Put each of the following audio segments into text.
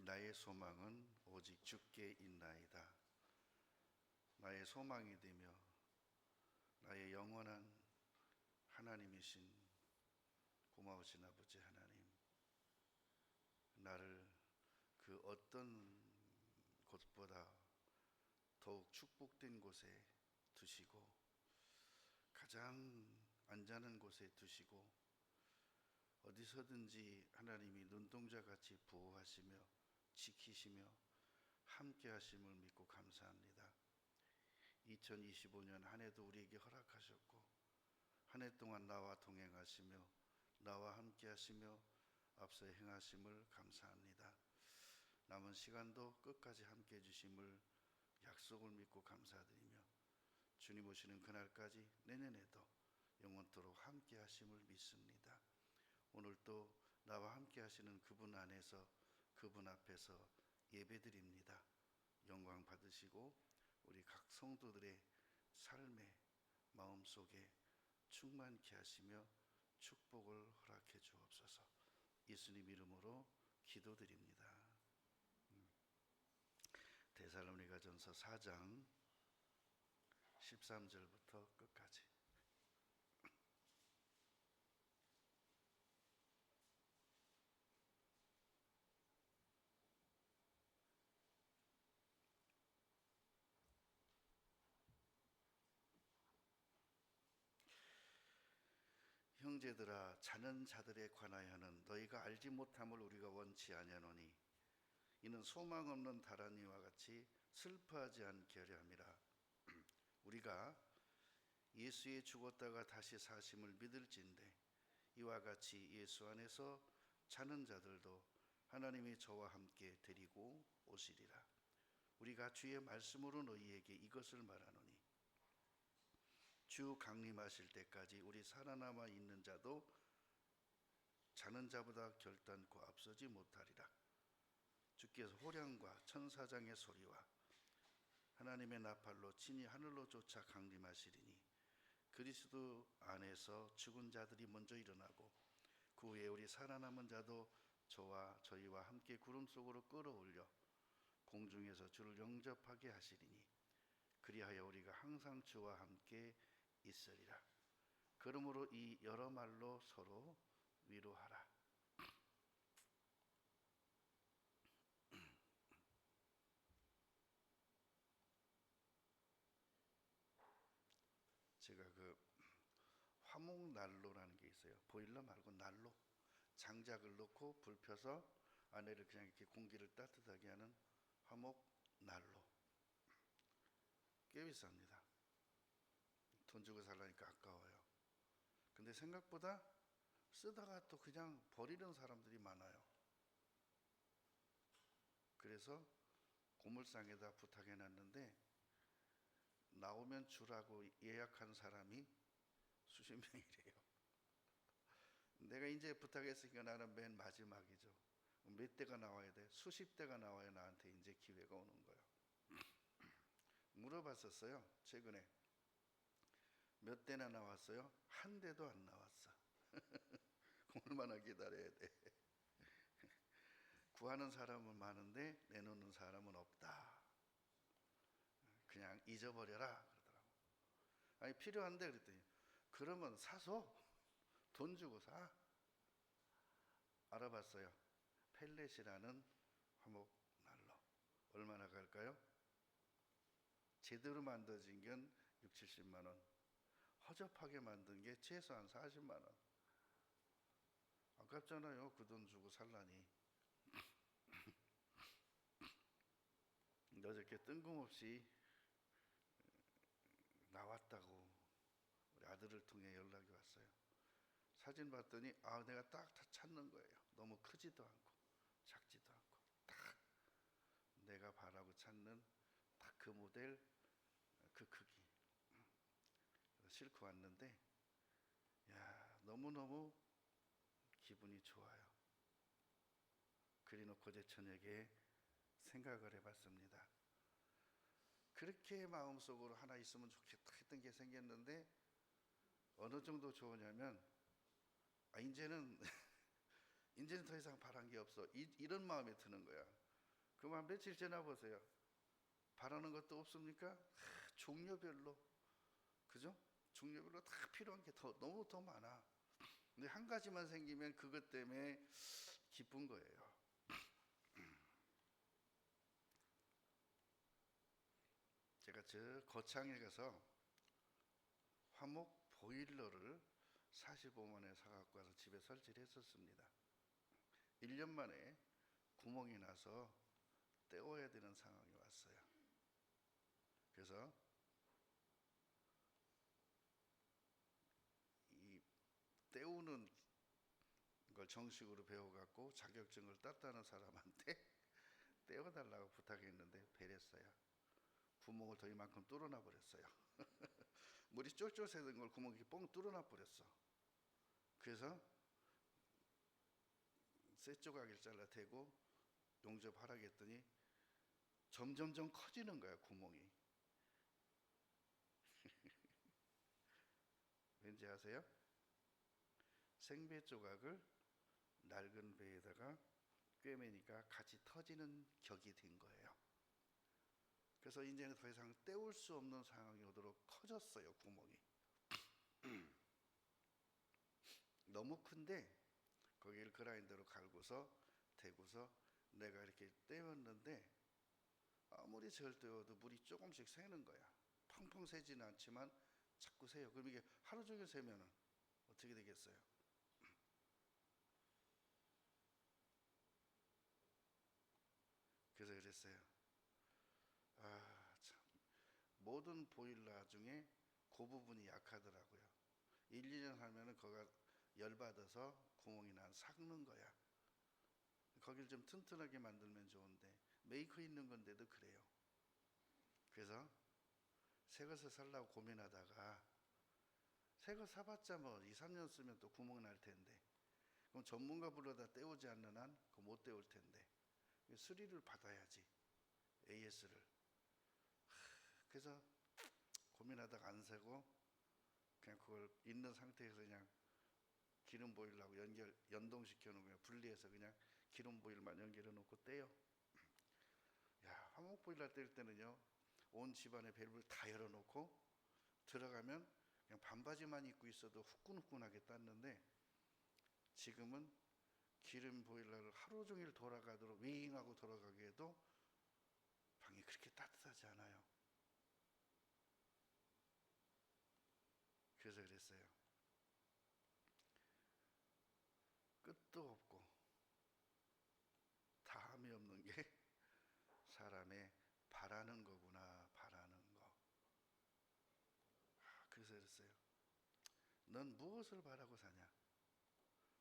나의 소망은 오직 주께 있나이다. 나의 소망이 되며 나의 영원한 하나님이신 고마우신 아버지 하나님, 나를 그 어떤 곳보다 더욱 축복된 곳에 두시고 가장 안전한 곳에 두시고 어디서든지 하나님이 눈동자같이 보호하시며 지키시며 함께 하심을 믿고 감사합니다. 2025년 한 해도 우리에게 허락하셨고 한 해 동안 나와 동행하시며 나와 함께 하시며 앞서 행하심을 감사합니다. 남은 시간도 끝까지 함께 해주심을 약속을 믿고 감사드리며 주님 오시는 그날까지 내년에도 영원토록 함께 하심을 믿습니다. 오늘도 나와 함께 하시는 그분 안에서 그분 앞에서 예배드립니다. 영광 받으시고 우리 각 성도들의 삶의 마음속에 충만케 하시며 축복을 허락해 주옵소서. 예수님 이름으로 기도드립니다. 데살로니가전서 4장 13절부터 끝까지. 형제들아, 자는 자들에 관하여는 너희가 알지 못함을 우리가 원치 아니하노니 이는 소망 없는 다란이와 같이 슬퍼하지 않게 하려 함이라. 우리가 예수의 죽었다가 다시 사심을 믿을진대 이와 같이 예수 안에서 자는 자들도 하나님이 저와 함께 데리고 오시리라. 우리가 주의 말씀으로 너희에게 이것을 말하노니 주 강림하실 때까지 우리 살아남아 있는 자도 자는 자보다 결단코 앞서지 못하리라. 주께서 호령과 천사장의 소리와 하나님의 나팔로 친히 하늘로 쫓아 강림하시리니 그리스도 안에서 죽은 자들이 먼저 일어나고 그 후에 우리 살아남은 자도 저희와 함께 구름 속으로 끌어올려 공중에서 주를 영접하게 하시리니 그리하여 우리가 항상 주와 함께 있으리라. 그러므로 이 여러 말로 서로 위로하라. 제가 그 화목난로라는 게 있어요. 보일러 말고 난로, 장작을 넣고 불 펴서 안에를 그냥 이렇게 공기를 따뜻하게 하는 화목난로. 꽤 비쌉니다. 돈 주고 살라니까 아까워요. 근데 생각보다 쓰다가 또 그냥 버리는 사람들이 많아요. 그래서 고물상에다 부탁해 놨는데 나오면 주라고 예약한 사람이 수십 명이래요. 내가 이제 부탁했으니까 나는 맨 마지막이죠. 몇 대가 나와야 돼? 수십 대가 나와야 나한테 이제 기회가 오는 거예요. 물어봤었어요. 최근에 몇 대나 나왔어요? 한 대도 안 나왔어. 얼마나 기다려야 돼? 구하는 사람은 많은데 내놓는 사람은 없다. 그냥 잊어버려라 그러더라고. 아니 필요한데 그랬더니 그러면 사서 돈 주고 사. 알아봤어요. 펠렛이라는 화목난로 얼마나 갈까요? 제대로 만들어진 건 6, 70만 원, 허접하게 만든 게 최소한 40만 원. 아깝잖아요. 그 돈 주고 살라니. 어저께 뜬금없이 나왔다고 우리 아들을 통해 연락이 왔어요. 사진 봤더니 내가 딱 찾는 거예요. 너무 크지도 않고 작지도 않고 딱 내가 바라고 찾는 딱 그 모델, 그 크기. 싣고 왔는데 너무너무 기분이 좋아요. 그래놓고 제 저녁에 생각을 해봤습니다. 그렇게 마음속으로 하나 있으면 좋겠다 했던 게 생겼는데 어느 정도 좋으냐면 이제는 더 이상 바란 게 없어. 이런 마음이 드는 거야. 그만 며칠 지나 보세요. 바라는 것도 없습니까? 종류별로, 그죠? 종류별로 다 필요한 게 너무 더 많아. 근데 한 가지만 생기면 그것 때문에 기쁜 거예요. 제가 저 거창에 가서 화목 보일러를 45만 원에 사갖고 와서 집에 설치를 했었습니다. 1년 만에 구멍이 나서 떼어야 되는 상황이 왔어요. 그래서 이 떼우는 걸 정식으로 배워갖고 자격증을 땄다는 사람한테 떼어달라고 부탁했는데 배렸어요. 구멍을 더 이만큼 뚫어놔 버렸어요. 물이 쫄쫄 새던 걸 구멍이 뻥 뚫어놔 버렸어. 그래서 쇠 조각을 잘라 대고 용접하라고 했더니 점점점 커지는 거야, 구멍이. 왠지 아세요? 생배 조각을 낡은 배에다가 꿰매니까 같이 터지는 격이 된 거예요. 그래서 이제는 더 이상 떼울 수 없는 상황이 오도록 커졌어요, 구멍이. 너무 큰데 거기를 그라인더로 갈고서 대고서 내가 이렇게 떼었는데 아무리 절 떼어도 물이 조금씩 새는 거야. 펑펑 새지는 않지만 자꾸 새요. 그럼 이게 하루 종일 새면은 어떻게 되겠어요? 그래서 그랬어요. 아, 참. 모든 보일러 중에 그 부분이 약하더라고요. 1, 2년 하면은 거가 열받아서 구멍이 난 삭는 거야. 거길 좀 튼튼하게 만들면 좋은데 메이커 있는 건데도 그래요. 그래서 새 것을 살라고 고민하다가 새 거 사봤자 뭐 2, 3년 쓰면 또 구멍 날 텐데 그럼 전문가 불러다 떼우지 않는 한 그거 못 떼울 텐데 수리를 받아야지, AS를. 그래서 고민하다가 안 사고 그냥 그걸 있는 상태에서 그냥 기름 보일러하고 연동시켜 놓으면 분리해서 그냥 기름 보일만 연결해 놓고 떼요. 야, 화목 보일러 뗄 때는요, 온 집안의 밸브를 다 열어놓고 들어가면 그냥 반바지만 입고 있어도 후끈후끈하게 땄는데 지금은 기름 보일러를 하루 종일 돌아가도록 윙하고 돌아가게 해도 방이 그렇게 따뜻하지 않아요. 그래서 그랬어요. 끝도 없고 다함이 없는 게 사람의 바라는 거구나, 바라는 거. 그래서 그랬어요. 넌 무엇을 바라고 사냐?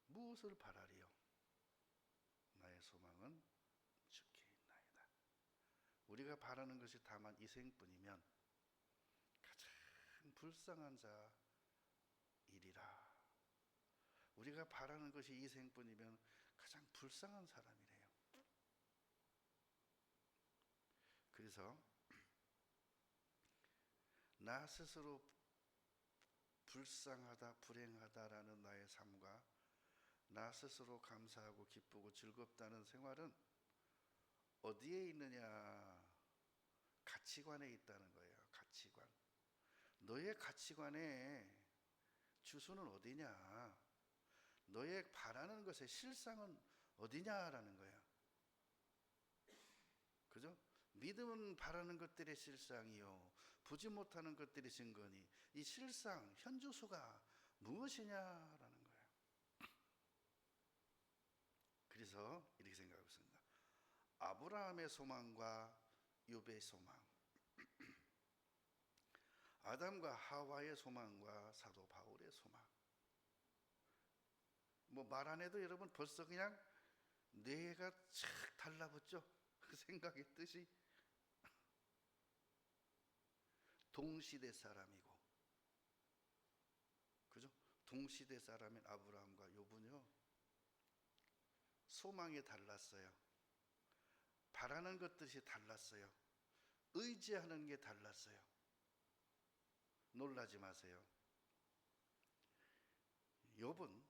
무엇을 바라리요? 나의 소망은 주께 있나이다. 우리가 바라는 것이 다만 이생뿐이면 가장 불쌍한 자이리라. 우리가 바라는 것이 이생뿐이면 가장 불쌍한 사람이래요. 그래서 나 스스로 불쌍하다, 불행하다라는 나의 삶과 나 스스로 감사하고 기쁘고 즐겁다는 생활은 어디에 있느냐? 가치관에 있다는 거예요. 가치관. 너의 가치관의 주소는 어디냐? 너의 바라는 것의 실상은 어디냐라는 거예요. 그죠? 믿음은 바라는 것들의 실상이요, 보지 못하는 것들의 증거니 이 실상, 현주소가 무엇이냐라는 거예요. 그래서 이렇게 생각하고 있습니다. 아브라함의 소망과 욥의 소망, 아담과 하와의 소망과 사도 바울의 소망. 뭐 말 안 해도 여러분 벌써 그냥 뇌가 착 달라붙죠. 그 생각의 뜻이. 동시대 사람이고, 그죠? 동시대 사람인 아브라함과 욥은요, 소망이 달랐어요. 바라는 것들이 달랐어요. 의지하는 게 달랐어요. 놀라지 마세요. 욥은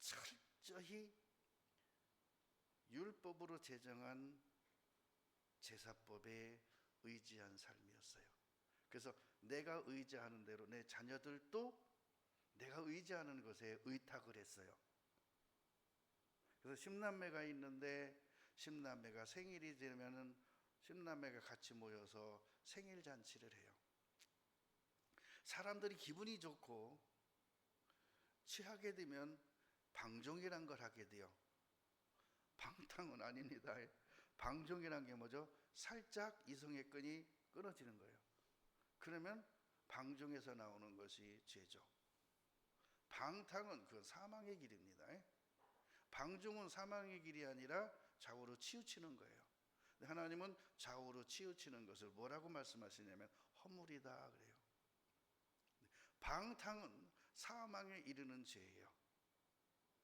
철저히 율법으로 제정한 제사법에 의지한 삶이었어요. 그래서 내가 의지하는 대로 내 자녀들도 내가 의지하는 것에 의탁을 했어요. 그래서 10남매가 있는데 10남매가 생일이 되면은 10남매가 같이 모여서 생일 잔치를 해요. 사람들이 기분이 좋고 취하게 되면 방종이란 걸 하게 돼요. 방탕은 아닙니다. 방종이란 게 뭐죠? 살짝 이성의 끈이 끊어지는 거예요. 그러면 방종에서 나오는 것이 죄죠. 방탕은 그 사망의 길입니다. 방종은 사망의 길이 아니라 좌우로 치우치는 거예요. 하나님은 좌우로 치우치는 것을 뭐라고 말씀하시냐면 허물이다 그래요. 방탕은 사망에 이르는 죄예요.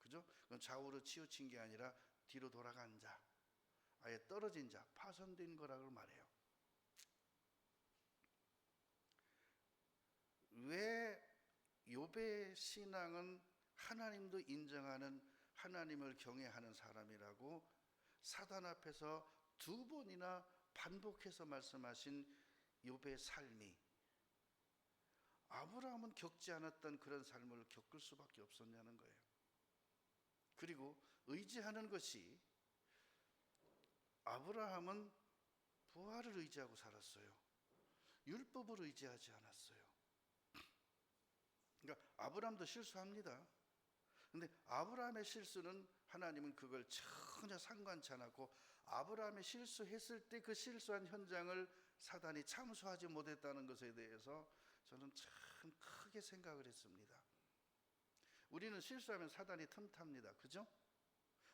그죠? 그건 좌우로 치우친 게 아니라 뒤로 돌아간 자, 아예 떨어진 자, 파손된 거라고 말해요. 왜 욥의 신앙은 하나님도 인정하는 하나님을 경외하는 사람이라고 사단 앞에서 2번이나 반복해서 말씀하신 욥의 삶이 아브라함은 겪지 않았던 그런 삶을 겪을 수밖에 없었냐는 거예요. 그리고 의지하는 것이 아브라함은 부활을 의지하고 살았어요. 율법을 의지하지 않았어요. 그러니까 아브라함도 실수합니다. 근데 아브라함의 실수는 하나님은 그걸 전혀 상관치 않았고 아브라함이 실수했을 때 그 실수한 현장을 사단이 참수하지 못했다는 것에 대해서 저는 참 크게 생각을 했습니다. 우리는 실수하면 사단이 틈탑니다. 그죠?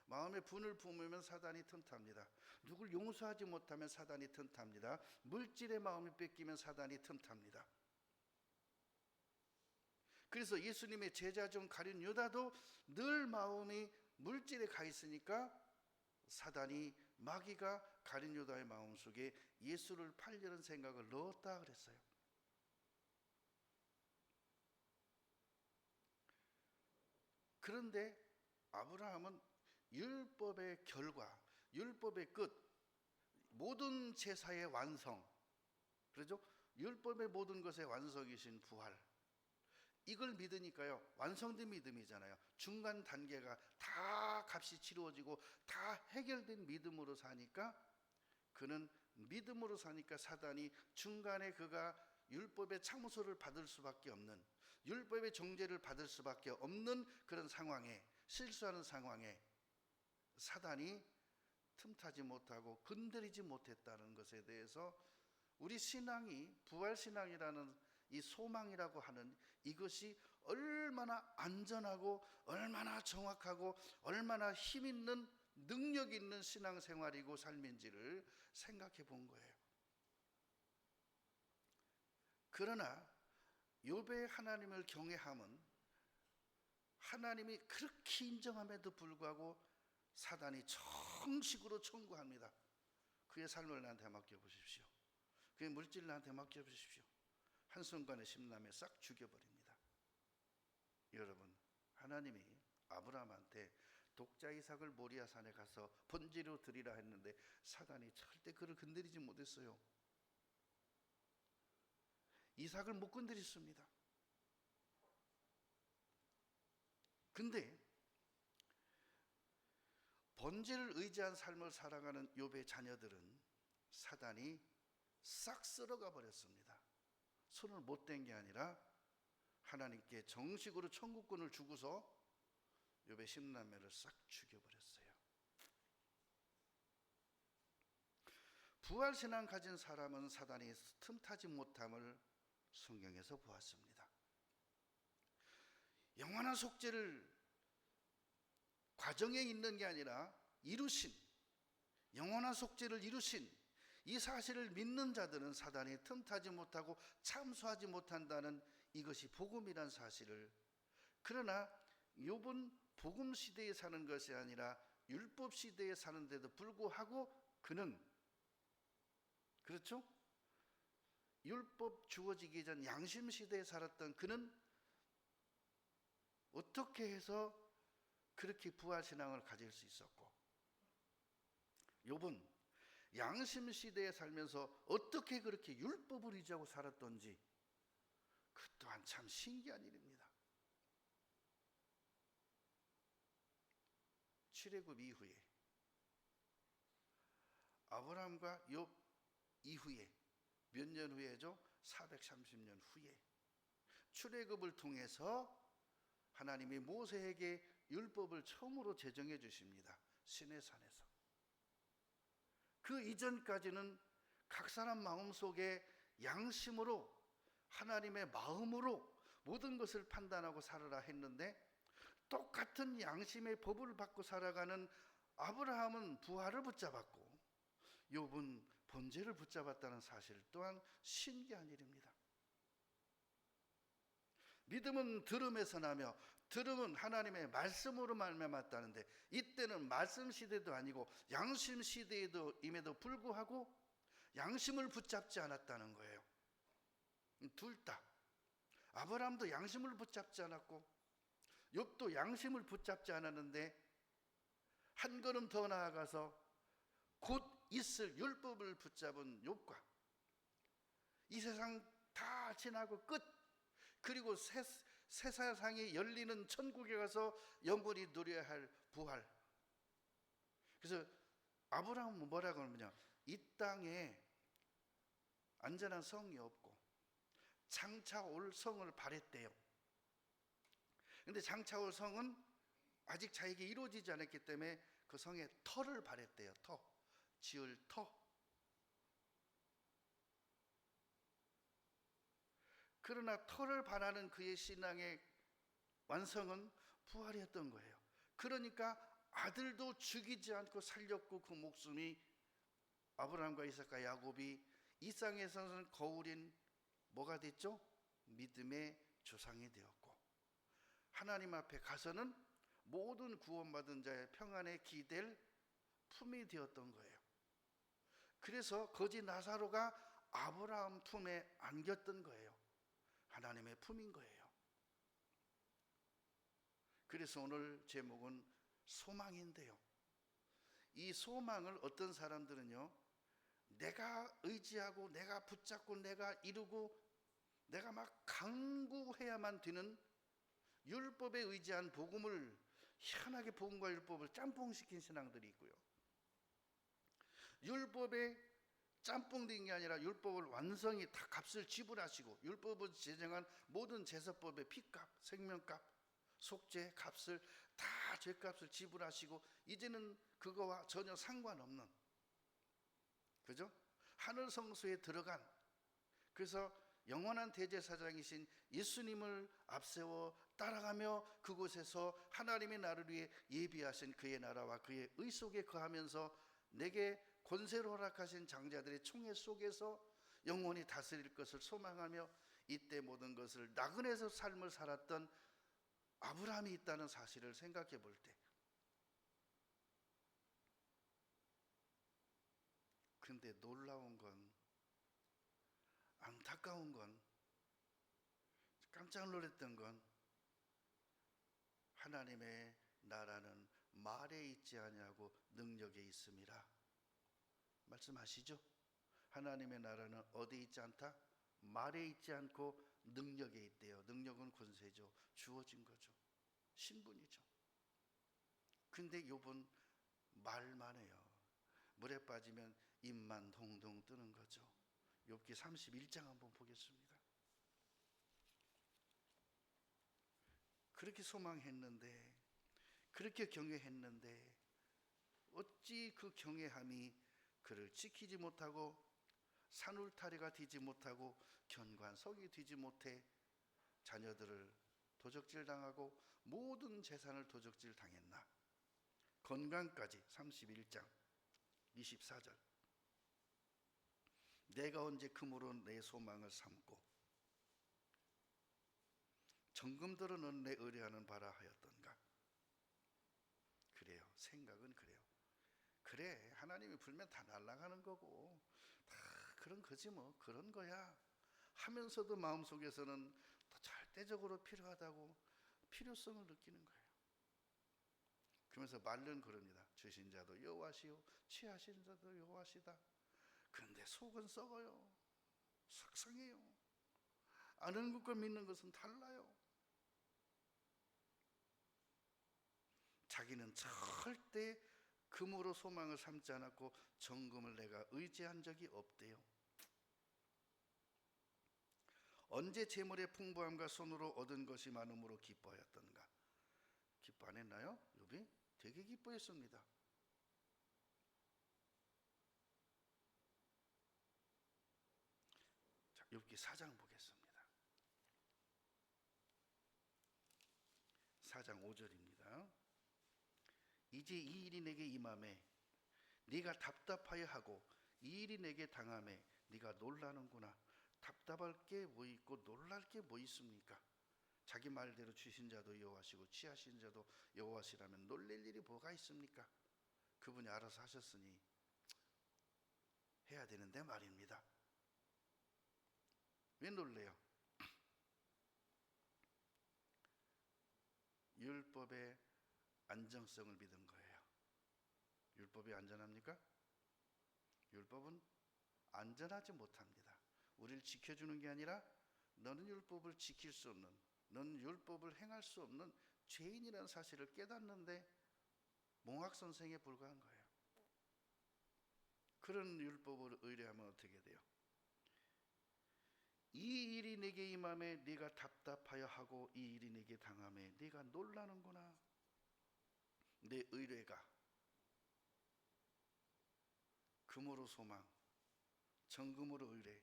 마음에 분을 품으면 사단이 틈탑니다. 누굴 용서하지 못하면 사단이 틈탑니다. 물질의 마음이 뺏기면 사단이 틈탑니다. 그래서 예수님의 제자 중 가룟 유다도 늘 마음이 물질에 가 있으니까 사단이 마귀가 가룟 유다의 마음속에 예수를 팔려는 생각을 넣었다 그랬어요. 그런데 아브라함은 율법의 결과, 율법의 끝, 모든 제사의 완성, 그렇죠? 율법의 모든 것의 완성이신 부활, 이걸 믿으니까요, 완성된 믿음이잖아요. 중간 단계가 다 값이 치루어지고 다 해결된 믿음으로 사니까, 그는 믿음으로 사니까 사단이 중간에 그가 율법의 참소를 받을 수밖에 없는, 율법의 정죄를 받을 수밖에 없는 그런 상황에, 실수하는 상황에 사단이 틈타지 못하고 건드리지 못했다는 것에 대해서 우리 신앙이 부활신앙이라는 이 소망이라고 하는 이것이 얼마나 안전하고 얼마나 정확하고 얼마나 힘있는 능력 있는 신앙생활이고 삶인지를 생각해 본 거예요. 그러나 욥의 하나님을 경외함은 하나님이 그렇게 인정함에도 불구하고 사단이 정식으로 청구합니다. 그의 삶을 나한테 맡겨보십시오. 그의 물질을 나한테 맡겨보십시오. 한순간에 10남매 싹 죽여버립니다. 여러분, 하나님이 아브라함한테 독자 이삭을 모리아산에 가서 번제로 드리라 했는데 사단이 절대 그를 건드리지 못했어요. 이삭을 못 건드렸습니다. 근데 번제를 의지한 삶을 살아가는 욥의 자녀들은 사단이 싹 쓸어가 버렸습니다. 손을 못 댄 게 아니라 하나님께 정식으로 천국권을 주고서 욥의 10남매를 싹 죽여버렸어요. 부활신앙 가진 사람은 사단이 틈타지 못함을 성경에서 보았습니다. 영원한 속죄를 과정에 있는 게 아니라 이루신, 영원한 속죄를 이루신 이 사실을 믿는 자들은 사단이 틈타지 못하고 참수하지 못한다는 이것이 복음이란 사실을, 그러나 욥은 복음 시대에 사는 것이 아니라 율법 시대에 사는데도 불구하고 그는, 그렇죠? 율법 주어지기 전 양심 시대에 살았던 그는 어떻게 해서 그렇게 부활신앙을 가질 수 있었고, 욥은 양심 시대에 살면서 어떻게 그렇게 율법을 의지하고 살았던지 그 또한 참 신기한 일입니다. 출애굽 이후에 아브라함과 욥 이후에 몇 년 후에죠? 430년 후에 출애굽을 통해서 하나님이 모세에게 율법을 처음으로 제정해 주십니다. 시내산에서. 그 이전까지는 각 사람 마음속에 양심으로 하나님의 마음으로 모든 것을 판단하고 살아라 했는데 똑같은 양심의 법을 받고 살아가는 아브라함은 부활을 붙잡았고 욥은 번제를 붙잡았다는 사실 또한 신기한 일입니다. 믿음은 들음에서 나며 들음은 하나님의 말씀으로 말미암았다는데 이때는 말씀 시대도 아니고 양심 시대임에도 불구하고 양심을 붙잡지 않았다는 거예요. 둘 다 아브라함도 양심을 붙잡지 않았고 욥도 양심을 붙잡지 않았는데 한 걸음 더 나아가서 곧 있을 율법을 붙잡은 욥과 이 세상 다 지나고 끝 그리고 새 세상이 열리는 천국에 가서 영원히 누려야 할 부활. 그래서 아브라함은 뭐라고 하냐면 이 땅에 안전한 성이 없고 장차 올 성을 바랬대요. 근데 장차 올 성은 아직 자에게 이루어지지 않았기 때문에 그 성에 터를 바랬대요. 터, 지을 터. 그러나 터를 바라는 그의 신앙의 완성은 부활이었던 거예요. 그러니까 아들도 죽이지 않고 살렸고 그 목숨이 아브라함과 이삭과 야곱이 이 땅에서는 거울인 뭐가 됐죠? 믿음의 조상이 되었고 하나님 앞에 가서는 모든 구원받은 자의 평안에 기댈 품이 되었던 거예요. 그래서 거지 나사로가 아브라함 품에 안겼던 거예요. 하나님의 품인 거예요. 그래서 오늘 제목은 소망인데요. 이 소망을 어떤 사람들은요, 내가 의지하고 내가 붙잡고 내가 이루고 내가 막 강구해야만 되는 율법에 의지한 복음을 희한하게 복음과 율법을 짬뽕시킨 신앙들이 있고요. 율법에 짬뽕된 게 아니라 율법을 완성히 다 값을 지불하시고 율법을 제정한 모든 제사법의 피값, 생명값, 속죄 값을 다 죄값을 지불하시고 이제는 그거와 전혀 상관없는, 그죠? 하늘 성소에 들어간, 그래서 영원한 대제사장이신 예수님을 앞세워 따라가며 그곳에서 하나님의 나를 위해 예비하신 그의 나라와 그의 의 속에 거하면서 내게 권세로 허락하신 장자들의 총회 속에서 영원히 다스릴 것을 소망하며 이때 모든 것을 나그네에서 삶을 살았던 아브라함이 있다는 사실을 생각해 볼 때, 근데 놀라운 건, 안타까운 건, 깜짝 놀랐던 건 하나님의 나라는 말에 있지 아니하고 능력에 있음이라 말씀하시죠? 하나님의 나라는 어디에 있지 않다? 말에 있지 않고 능력에 있대요. 능력은 권세죠. 주어진 거죠. 신분이죠. 근데 욥은 말만 해요. 물에 빠지면 입만 동동 뜨는 거죠. 욥기 31장 한번 보겠습니다. 그렇게 소망했는데, 그렇게 경외했는데 어찌 그 경외함이 그를 지키지 못하고 산울타리가 되지 못하고 견관석이 되지 못해 자녀들을 도적질 당하고 모든 재산을 도적질 당했나. 건강까지 31장 24절. 내가 언제 금으로 내 소망을 삼고 정금들은 내 의뢰하는 바라 하였던가. 그래요. 생각은 그래요. 그래, 하나님이 불면 다 날아가는 거고 다 그런 거지 뭐, 그런 거야 하면서도 마음속에서는 더 절대적으로 필요하다고 필요성을 느끼는 거예요. 그러면서 말은 그럽니다. 드신 자도 여호와시요 취하신 자도 여호와시다. 그런데 속은 썩어요. 속상해요. 아는 것과 믿는 것은 달라요. 자기는 절대 금으로 소망을 삼지 않았고 정금을 내가 의지한 적이 없대요. 언제 재물의 풍부함과 손으로 얻은 것이 많음으로 기뻐하였던가? 기뻐 안 했나요? 욥이 되게 기뻐했습니다. 자, 욥기 4장 보겠습니다. 4장 5절입니다. 이제 이 일이 내게 임함에 네가 답답하여 하고 이 일이 내게 당함에 네가 놀라는구나. 답답할 게 뭐 있고 놀랄 게 뭐 있습니까? 자기 말대로 주신 자도 여호와시고 취하신 자도 여호와시라면 놀랄 일이 뭐가 있습니까? 그분이 알아서 하셨으니 해야 되는데 말입니다. 왜 놀래요? 율법의 안정성을 믿은 거예요. 율법이 안전합니까? 율법은 안전하지 못합니다. 우리를 지켜주는 게 아니라 너는 율법을 지킬 수 없는, 너는 율법을 행할 수 없는 죄인이라는 사실을 깨닫는데 몽학선생에 불과한 거예요. 그런 율법을 의뢰하면 어떻게 돼요? 이 일이 내게 임함에 네가 답답하여 하고 이 일이 내게 당함에 네가 놀라는구나. 내 의뢰가 금으로 소망, 정금으로 의뢰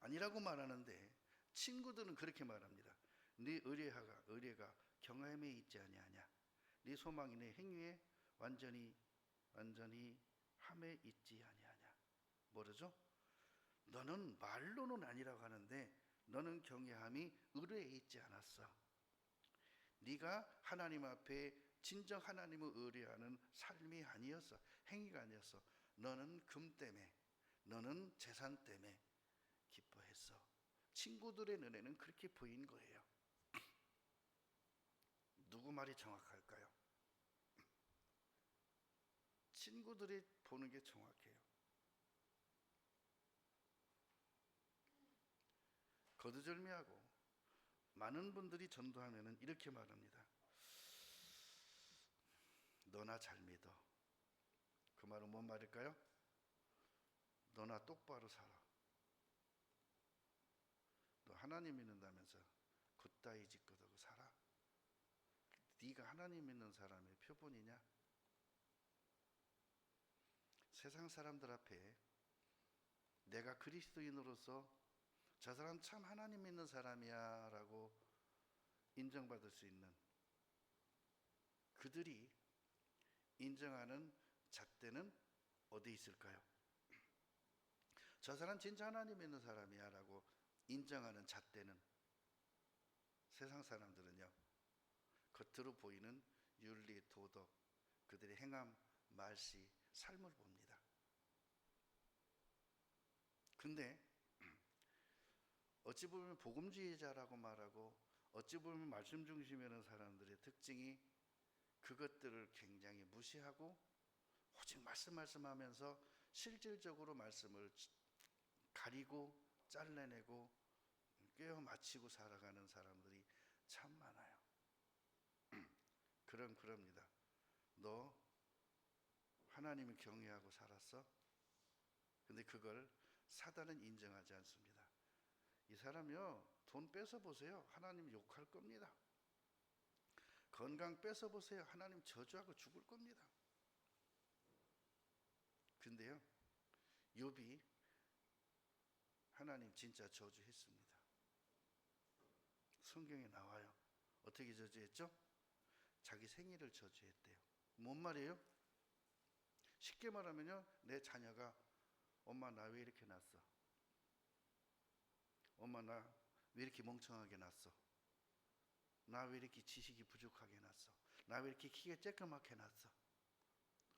아니라고 말하는데 친구들은 그렇게 말합니다. 네 의뢰가 경험에 있지 아니하냐. 네 소망이 내 행위에 완전히 함에 있지 아니하냐. 뭐라죠? 너는 말로는 아니라고 하는데 너는 경외함이 의뢰에 있지 않았어. 네가 하나님 앞에 진정 하나님을 의뢰하는 삶이 아니었어. 행위가 아니었어. 너는 금 때문에, 너는 재산 때문에 기뻐했어. 친구들의 눈에는 그렇게 보인 거예요. 누구 말이 정확할까요? 친구들이 보는 게 정확해요. 거두절미하고 많은 분들이 전도하면은 이렇게 말합니다. 너나 잘 믿어. 그 말은 뭔 말일까요? 너나 똑바로 살아. 너 하나님 믿는다면서 굿다이 짓거두고 살아. 네가 하나님 믿는 사람의 표본이냐? 세상 사람들 앞에 내가 그리스도인으로서 저 사람 참 하나님 믿는 사람이야 라고 인정받을 수 있는, 그들이 인정하는 잣대는 어디 있을까요? 저 사람 진짜 하나님 믿는 사람이야 라고 인정하는 잣대는 세상 사람들은요, 겉으로 보이는 윤리, 도덕, 그들의 행함, 말씨, 삶을 봅니다. 근데 어찌 보면 복음주의자라고 말하고 어찌 보면 말씀 중심이라는 사람들의 특징이 그것들을 굉장히 무시하고 오직 말씀하면서 실질적으로 말씀을 가리고 잘라내고 꿰어 맞추고 살아가는 사람들이 참 많아요. 그럽니다. 너 하나님을 경외하고 살았어? 근데 그걸 사단은 인정하지 않습니다. 이 사람이요, 돈 뺏어보세요. 하나님 욕할 겁니다. 건강 뺏어보세요. 하나님 저주하고 죽을 겁니다. 근데요, 욥이 하나님 진짜 저주했습니다. 성경에 나와요. 어떻게 저주했죠? 자기 생일을 저주했대요. 뭔 말이에요? 쉽게 말하면요, 내 자녀가 엄마 나 왜 이렇게 났어? 엄마 나 왜 이렇게 멍청하게 났어? 나 왜 이렇게 지식이 부족하게 났어? 나 왜 이렇게 키가 쬐끄맣게 났어?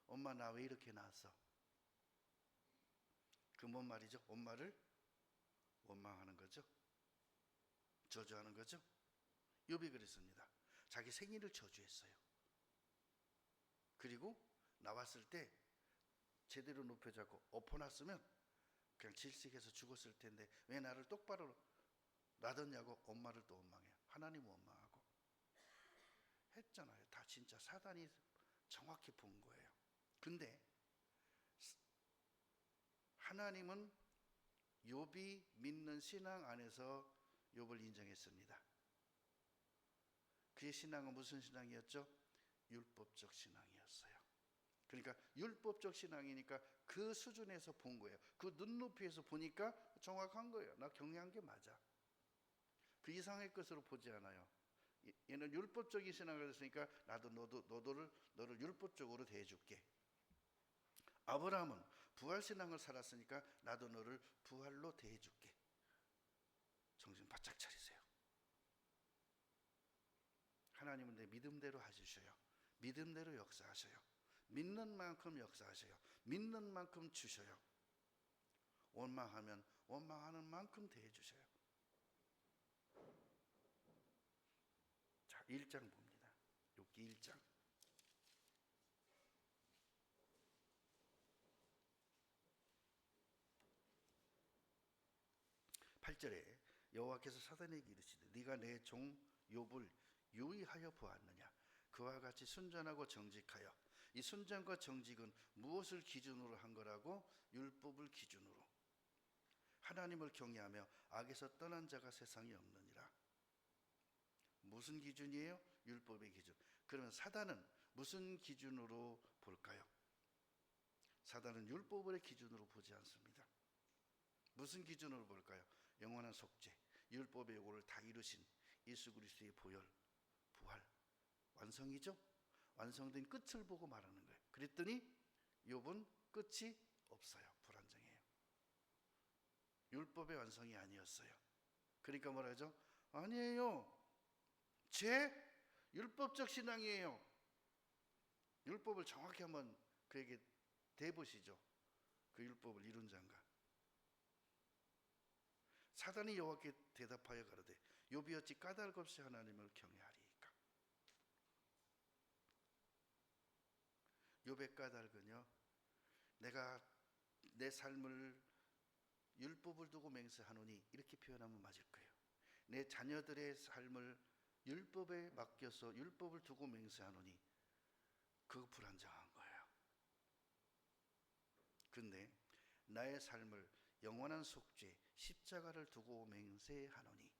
엄마 나 왜 이렇게 났어? 그 뭔 말이죠? 엄마를 원망하는 거죠. 저주하는 거죠. 욥이 그랬습니다. 자기 생일을 저주했어요. 그리고 나왔을 때 제대로 높여잡고 엎어놨으면 그냥 질식해서 죽었을 텐데 왜 나를 똑바로 놔뒀냐고 엄마를 또 원망해요. 하나님 원망하고 했잖아요. 다 진짜 사단이 정확히 본 거예요. 근데 하나님은 욥이 믿는 신앙 안에서 욥을 인정했습니다. 그의 신앙은 무슨 신앙이었죠? 율법적 신앙이었어요. 그러니까 율법적 신앙이니까 그 수준에서 본 거예요. 그 눈높이에서 보니까 정확한 거예요. 나 경외한 게 맞아. 그 이상의 것으로 보지 않아요. 얘는 율법적인 신앙을 했으니까 나도 너를 율법적으로 대해줄게. 아브라함은 부활 신앙을 살았으니까 나도 너를 부활로 대해줄게. 정신 바짝 차리세요. 하나님은 내 믿음대로 해주셔요. 믿음대로 역사하셔요. 믿는 만큼 역사하셔요. 믿는 만큼 주셔요. 원망하면 원망하는 만큼 대해주셔요. 자, 1장 봅니다. 욥기 1장. 8절에 여호와께서 사단에게 이르시되 네가 내 종 욥을 유의하여 보았느냐. 그와 같이 순전하고 정직하여. 이 순전과 정직은 무엇을 기준으로 한 거라고? 율법을 기준으로. 하나님을 경외하며 악에서 떠난 자가 세상에 없느니라. 무슨 기준이에요? 율법의 기준. 그러면 사단은 무슨 기준으로 볼까요? 사단은 율법의 기준으로 보지 않습니다. 무슨 기준으로 볼까요? 영원한 속죄, 율법의 요구를 다 이루신 예수 그리스도의 보혈, 부활, 완성이죠? 완성된 끝을 보고 말하는 거예요. 그랬더니 욥은 끝이 없어요. 불완전해요. 율법의 완성이 아니었어요. 그러니까 뭐라 하죠? 아니에요. 제 율법적 신앙이에요. 율법을 정확히 한번 그에게 대보시죠. 그 율법을 이룬 자인가. 사단이 여호와께 대답하여 가로되 욥이 어찌 까닭 없이 하나님을 경외하리이까. 욥의 까닭은요, 내가 내 삶을 율법을 두고 맹세하노니 이렇게 표현하면 맞을 거예요. 내 자녀들의 삶을 율법에 맡겨서 율법을 두고 맹세하노니 그거 불안정한 거예요. 근데 나의 삶을 영원한 속죄 십자가를 두고 맹세하노니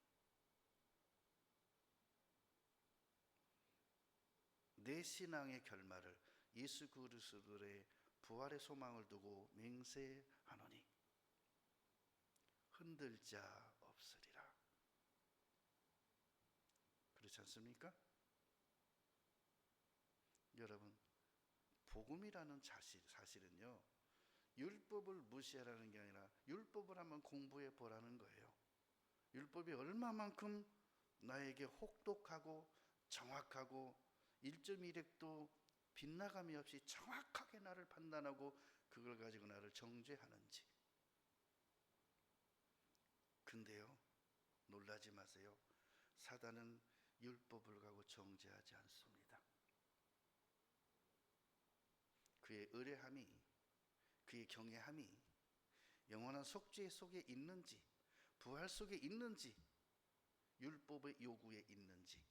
내 신앙의 결말을 예수 그리스도의 부활의 소망을 두고 맹세하노니 흔들 자 없으리라. 그렇지 않습니까? 여러분, 복음이라는 사실은요, 율법을 무시하라는 게 아니라 율법을 한번 공부해 보라는 거예요. 율법이 얼마만큼 나에게 혹독하고 정확하고 1.1획도 빗나감이 없이 정확하게 나를 판단하고 그걸 가지고 나를 정죄하는지. 근데요, 놀라지 마세요. 사단은 율법을 가고 정죄하지 않습니다. 그의 의뢰함이, 그의 경외함이 영원한 속죄 속에 있는지, 부활 속에 있는지, 율법의 요구에 있는지.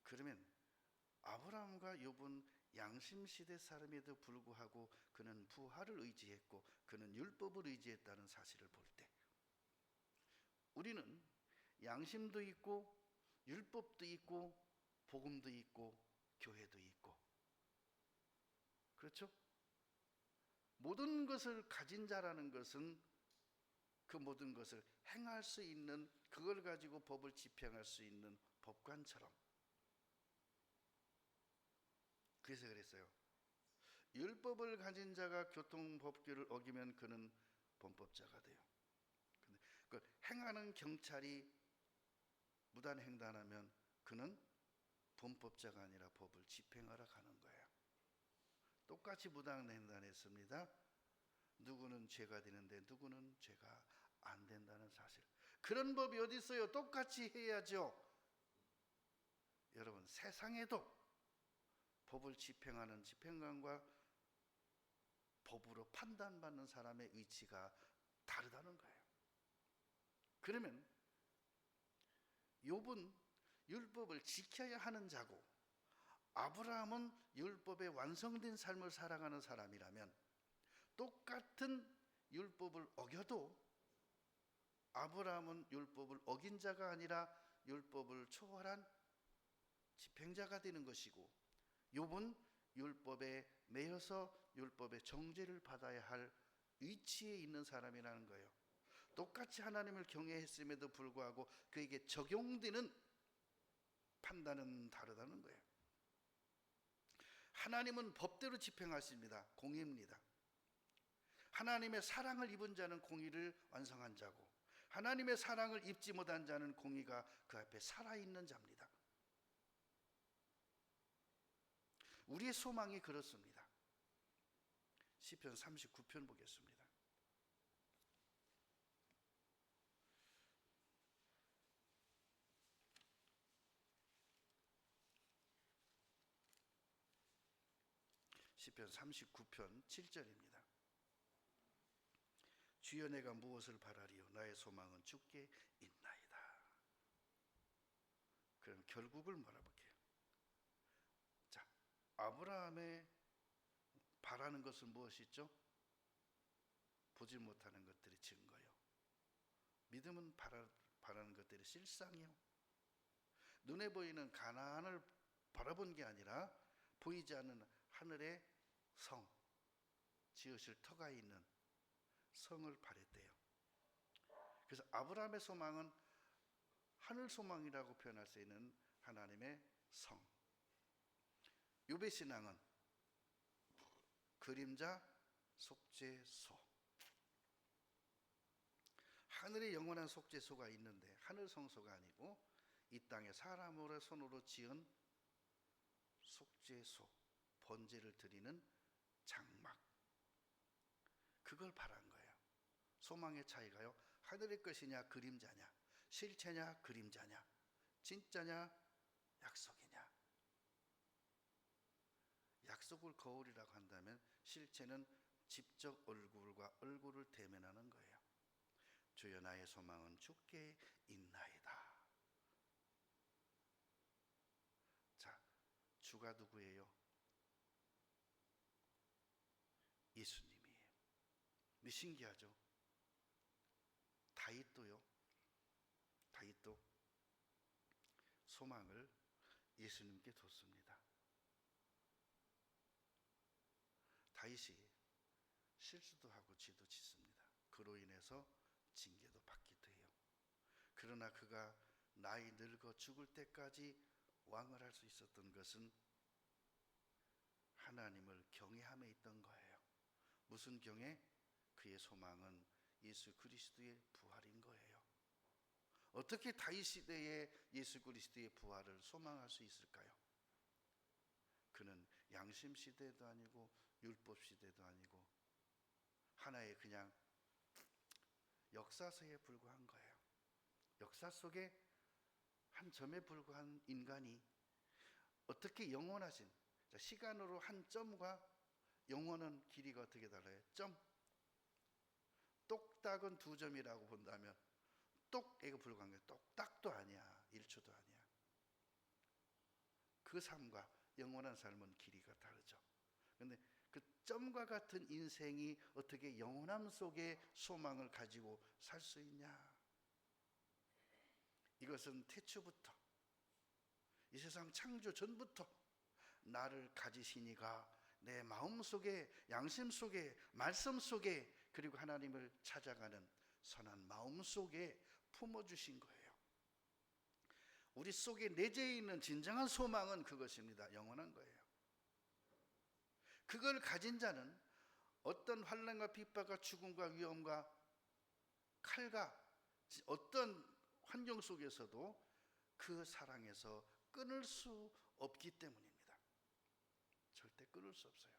그러면 아브라함과 욥은 양심시대 사람에도 불구하고 그는 부활을 의지했고 그는 율법을 의지했다는 사실을 볼 때, 우리는 양심도 있고 율법도 있고 복음도 있고 교회도 있고, 그렇죠? 모든 것을 가진 자라는 것은 그 모든 것을 행할 수 있는, 그걸 가지고 법을 집행할 수 있는 법관처럼. 그래서 그랬어요. 율법을 가진 자가 교통법규를 어기면 그는 범법자가 돼요. 근데 그 행하는 경찰이 무단횡단하면 그는 범법자가 아니라 법을 집행하러 가는 거예요. 똑같이 무단횡단했습니다. 누구는 죄가 되는데 누구는 죄가 안 된다는 사실. 그런 법이 어디 있어요? 똑같이 해야죠. 여러분, 세상에도 법을 집행하는 집행관과 법으로 판단받는 사람의 위치가 다르다는 거예요. 그러면 욥은 율법을 지켜야 하는 자고 아브라함은 율법의 완성된 삶을 살아가는 사람이라면 똑같은 율법을 어겨도 아브라함은 율법을 어긴 자가 아니라 율법을 초월한 집행자가 되는 것이고 욥은 율법에 매여서 율법의 정죄를 받아야 할 위치에 있는 사람이라는 거예요. 똑같이 하나님을 경외했음에도 불구하고 그에게 적용되는 판단은 다르다는 거예요. 하나님은 법대로 집행하십니다. 공의입니다. 하나님의 사랑을 입은 자는 공의를 완성한 자고 하나님의 사랑을 입지 못한 자는 공의가 그 앞에 살아있는 자입니다. 우리의 소망이 그렇습니다. 시편 39편 보겠습니다. 시편 39편 7절입니다. 주여 내가 무엇을 바라리요 나의 소망은 주께 있나이다. 그럼 결국을 몰아볼게요. 자, 아브라함의 바라는 것은 무엇이죠? 보지 못하는 것들이 증거요. 믿음은 바라는 것들이 실상이요. 눈에 보이는 가나안을 바라본 게 아니라 보이지 않는 하늘의 성, 지으실 터가 있는 성을 바랬대요. 그래서 아브라함의 소망은 하늘 소망이라고 표현할 수 있는 하나님의 성. 욥의 신앙은 그림자 속죄소. 하늘에 영원한 속죄소가 있는데 하늘 성소가 아니고 이 땅에 사람으로의 손으로 지은 속죄소, 번제를 드리는 장막, 그걸 바란 거예요. 소망의 차이가요, 하늘의 것이냐 그림자냐, 실체냐 그림자냐, 진짜냐 약속이냐. 약속을 거울이라고 한다면 실체는 직접 얼굴과 얼굴을 대면하는 거예요. 주여 나의 소망은 주께 있나이다. 자, 주가 누구예요? 예수님이에요. 근데 신기하죠? 다윗도요. 다윗도 소망을 예수님께 뒀습니다. 다윗이 실수도 하고 죄도 짓습니다. 그로 인해서 징계도 받기도 해요. 그러나 그가 나이 늙어 죽을 때까지 왕을 할 수 있었던 것은 하나님을 경외함에 있던 거예요. 무슨 경외? 그의 소망은 예수 그리스도의 부활인 거예요. 어떻게 다윗 시대에 예수 그리스도의 부활을 소망할 수 있을까요? 그는 양심 시대도 아니고 율법 시대도 아니고 하나의 그냥 역사서에 불과한 거예요. 역사 속에 한 점에 불과한 인간이 어떻게 영원하신, 시간으로 한 점과 영원한 길이가 어떻게 달라요? 점. 똑딱은 2점이라고 본다면 똑에게 불과한 게 똑딱도 아니야, 1초도 아니야. 그 삶과 영원한 삶은 길이가 다르죠. 그런데 그 점과 같은 인생이 어떻게 영원함 속에 소망을 가지고 살 수 있냐? 이것은 태초부터, 이 세상 창조 전부터 나를 가지시니가 내 마음 속에, 양심 속에, 말씀 속에, 그리고 하나님을 찾아가는 선한 마음 속에 품어주신 거예요. 우리 속에 내재해 있는 진정한 소망은 그것입니다. 영원한 거예요. 그걸 가진 자는 어떤 환난과 핍박과 죽음과 위험과 칼과 어떤 환경 속에서도 그 사랑에서 끊을 수 없기 때문입니다. 절대 끊을 수 없어요.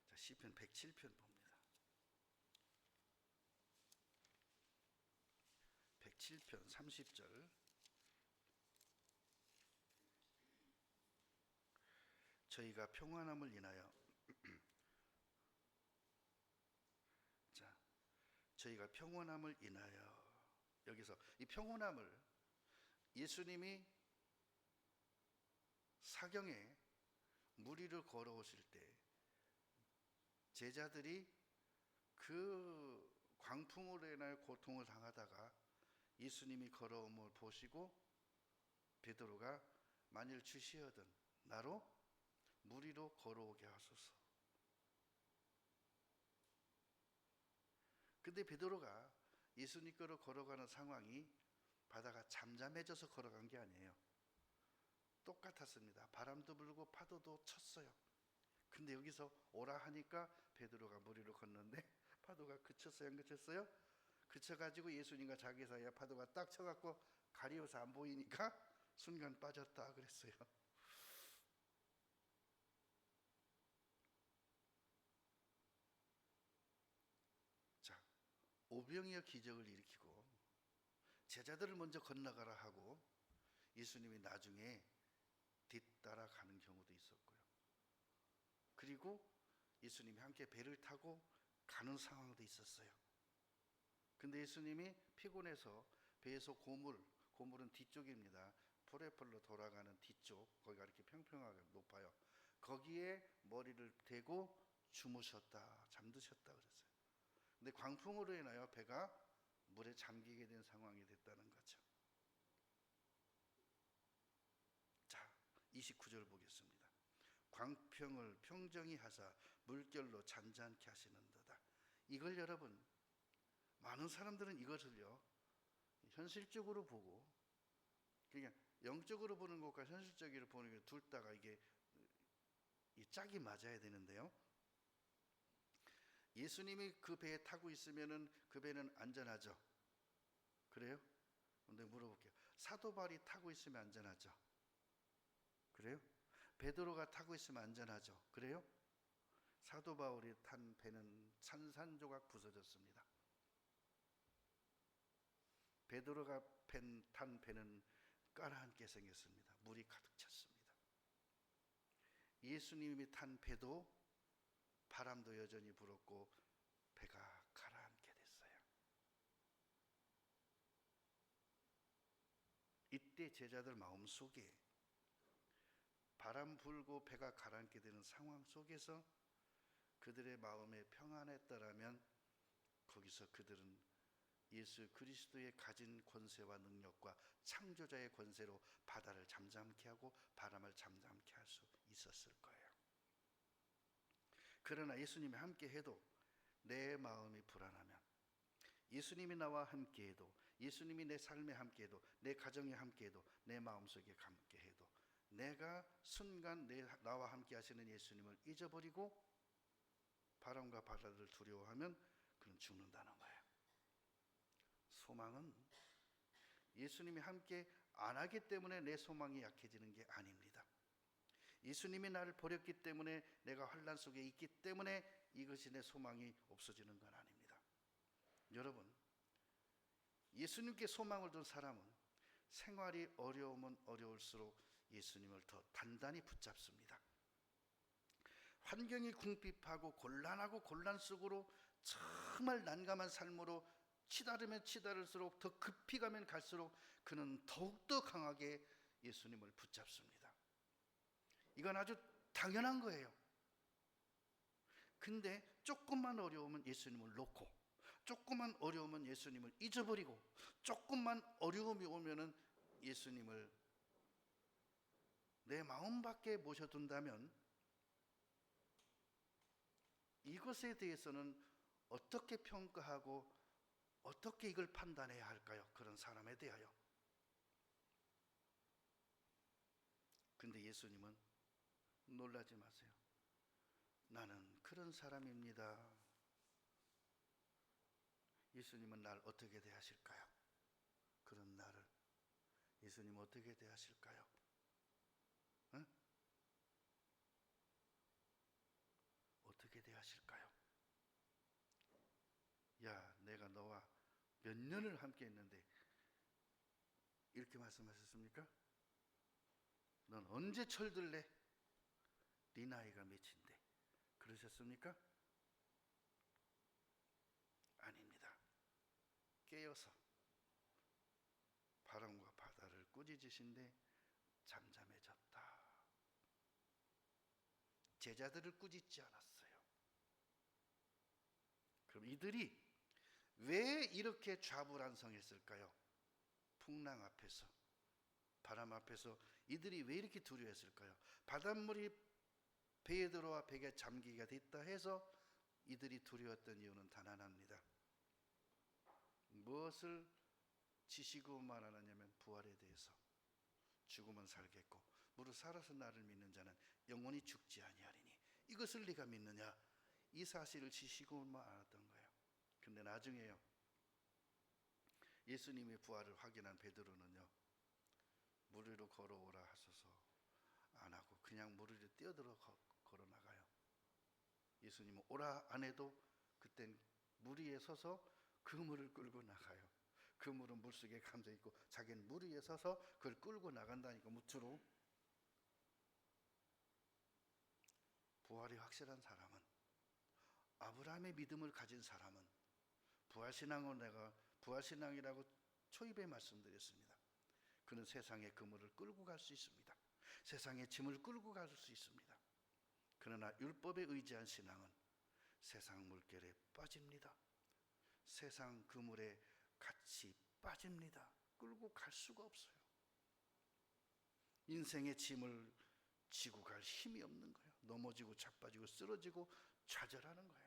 자, 시편 107편 봅니다. 107편 30절. 저희가 평안함을 인하여 자, 저희가 평안함을 인하여, 여기서 이 평안함을 예수님이 사경에 무리를 걸어오실 때 제자들이 그 광풍으로 인하여 고통을 당하다가 예수님이 걸어옴을 보시고 베드로가 만일 주시거든 나로 무리로 걸어오게 하소서. 근데 베드로가 예수님께로 걸어가는 상황이 바다가 잠잠해져서 걸어간 게 아니에요. 똑같았습니다. 바람도 불고 파도도 쳤어요. 근데 여기서 오라 하니까 베드로가 무리로 걷는데 파도가 그쳤어요, 안 그쳤어요? 그쳐가지고 예수님과 자기 사이에 파도가 딱 쳐갖고 가리워서 안 보이니까 순간 빠졌다 그랬어요. 자, 오병이어 기적을 일으키고 제자들을 먼저 건너가라 하고 예수님이 나중에 뒤따라 가는 경우도 있었고요. 그리고 예수님이 함께 배를 타고 가는 상황도 있었어요. 근데 예수님이 피곤해서 배에서 고물은 뒤쪽입니다. 포레폴로 돌아가는 뒤쪽, 거기가 이렇게 평평하게 높아요. 거기에 머리를 대고 주무셨다, 잠드셨다 그랬어요. 근데 광풍으로 인하여 배가 물에 잠기게 된 상황이 됐다는 거죠. 자, 29절 보겠습니다. 광평을 평정히 하사 물결로 잔잔케 하시는도다. 이걸 여러분, 많은 사람들은 이것을요 현실적으로 보고, 그냥 영적으로 보는 것과 현실적으로 보는 게 둘 다가 이게 이 짝이 맞아야 되는데요. 예수님이 그 배에 타고 있으면은 그 배는 안전하죠. 그래요? 근데 물어볼게요. 사도 바울이 타고 있으면 안전하죠. 그래요? 베드로가 타고 있으면 안전하죠. 그래요? 사도 바울이 탄 배는 산산조각 부서졌습니다. 베드로가 탄 배는 깔아앉게 생겼습니다. 물이 가득 찼습니다. 예수님이 탄 배도 바람도 여전히 불었고 배가 가라앉게 됐어요. 이때 제자들 마음속에 바람 불고 배가 가라앉게 되는 상황 속에서 그들의 마음에 평안했더라면 거기서 그들은 예수 그리스도의 가진 권세와 능력과 창조자의 권세로 바다를 잠잠케 하고 바람을 잠잠케 할 수 있었을 거예요. 그러나 예수님이 함께 해도 내 마음이 불안하면, 예수님이 나와 함께 해도, 예수님이 내 삶에 함께 해도, 내 가정에 함께 해도, 내 마음속에 함께 해도 내가 순간 나와 함께 하시는 예수님을 잊어버리고 바람과 바다를 두려워하면 그는 죽는다는 거예요. 소망은 예수님이 함께 안 하기 때문에 내 소망이 약해지는 게 아닙니다. 예수님이 나를 버렸기 때문에 내가 환난 속에 있기 때문에 이것이 내 소망이 없어지는 건 아닙니다. 여러분, 예수님께 소망을 둔 사람은 생활이 어려우면 어려울수록 예수님을 더 단단히 붙잡습니다. 환경이 궁핍하고 곤란하고 곤란 속으로 정말 난감한 삶으로 치달으면 치달을수록 더 급히 가면 갈수록 그는 더욱더 강하게 예수님을 붙잡습니다. 이건 아주 당연한 거예요. 근데 조금만 어려우면 예수님을 놓고, 조금만 어려우면 예수님을 잊어버리고, 조금만 어려움이 오면은 예수님을 내 마음 밖에 모셔둔다면 이것에 대해서는 어떻게 평가하고 어떻게 이걸 판단해야 할까요? 그런 사람에 대하여. 근데 예수님은 놀라지 마세요. 나는 그런 사람입니다. 예수님은 날 어떻게 대하실까요? 그런 나를 예수님 어떻게 대하실까요? 응? 어떻게 대하실까요? 야, 내가 너와 몇 년을 함께 했는데 이렇게 말씀하셨습니까? 넌 언제 철들래? 네 나이가 몇인데? 그러셨습니까? 아닙니다. 깨어서 바람과 바다를 꾸짖으신데 잠잠해졌다. 제자들을 꾸짖지 않았어요. 그럼 이들이 왜 이렇게 좌불안성했을까요? 풍랑 앞에서, 바람 앞에서 이들이 왜 이렇게 두려워했을까요? 바닷물이 배에 들어와 배가 잠기게 됐다 해서 이들이 두려웠던 이유는 단 하나입니다. 무엇을 지시고 말하느냐면 부활에 대해서. 죽으면 살겠고 무릇 살아서 나를 믿는 자는 영원히 죽지 아니하리니 이것을 네가 믿느냐? 이 사실을 지시고만 알았던 거예요. 근데 나중에요, 예수님의 부활을 확인한 베드로는요, 물 위로 걸어오라 하셔서 안 하고 그냥 물 위로 뛰어들어 걸어 나가요. 예수님은 오라 안 해도 그땐 물 위에 서서 그 물을 끌고 나가요. 그 물은 물속에 감져 있고 자기는 물 위에 서서 그걸 끌고 나간다니까, 무트로. 부활이 확실한 사람은, 아브라함의 믿음을 가진 사람은, 부활신앙은 내가 부활신앙이라고 초입에 말씀드렸습니다. 그는 세상의 그물을 끌고 갈 수 있습니다. 세상의 짐을 끌고 갈 수 있습니다. 그러나 율법에 의지한 신앙은 세상 물결에 빠집니다. 세상 그물에 같이 빠집니다. 끌고 갈 수가 없어요. 인생의 짐을 지고 갈 힘이 없는 거예요. 넘어지고 자빠지고 쓰러지고 좌절하는 거예요.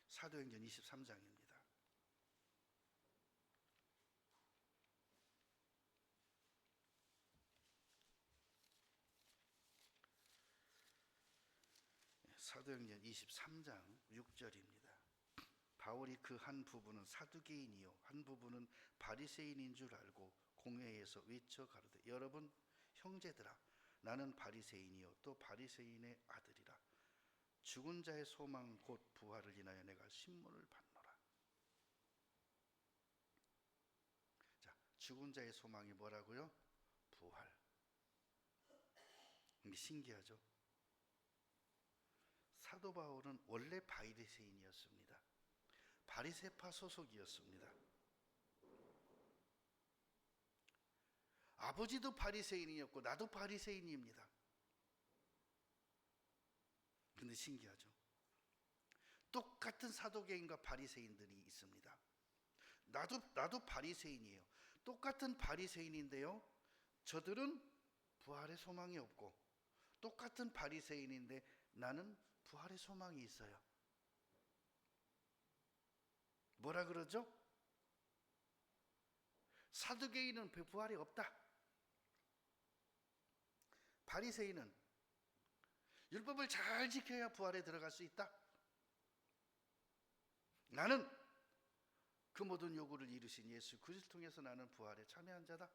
사도행전 23장입니다. 사도행전 23장 6절입니다. 바울이 그 한 부분은 사두개인이요 한 부분은 바리새인인 줄 알고 공회에서 외쳐 가로되 여러분 형제들아, 나는 바리새인이요 또 바리새인의 아들이라. 죽은 자의 소망 곧 부활을 인하여 내가 신문을 받노라. 자, 죽은 자의 소망이 뭐라고요? 부활. 신기하죠? 사도 바울은 원래 바리새인이었습니다. 바리새파 소속이었습니다. 아버지도 바리새인이었고 나도 바리새인입니다. 근데 신기하죠? 똑같은 사도계인과 바리새인들이 있습니다. 나도 바리새인이에요. 똑같은 바리새인인데요, 저들은 부활의 소망이 없고 똑같은 바리새인인데 나는 부활의 소망이 있어요. 뭐라 그러죠? 사두개인은 부활이 없다. 바리새인은 율법을 잘 지켜야 부활에 들어갈 수 있다. 나는 그 모든 요구를 이루신 예수 그리스도를 통해서 나는 부활에 참여한 자다.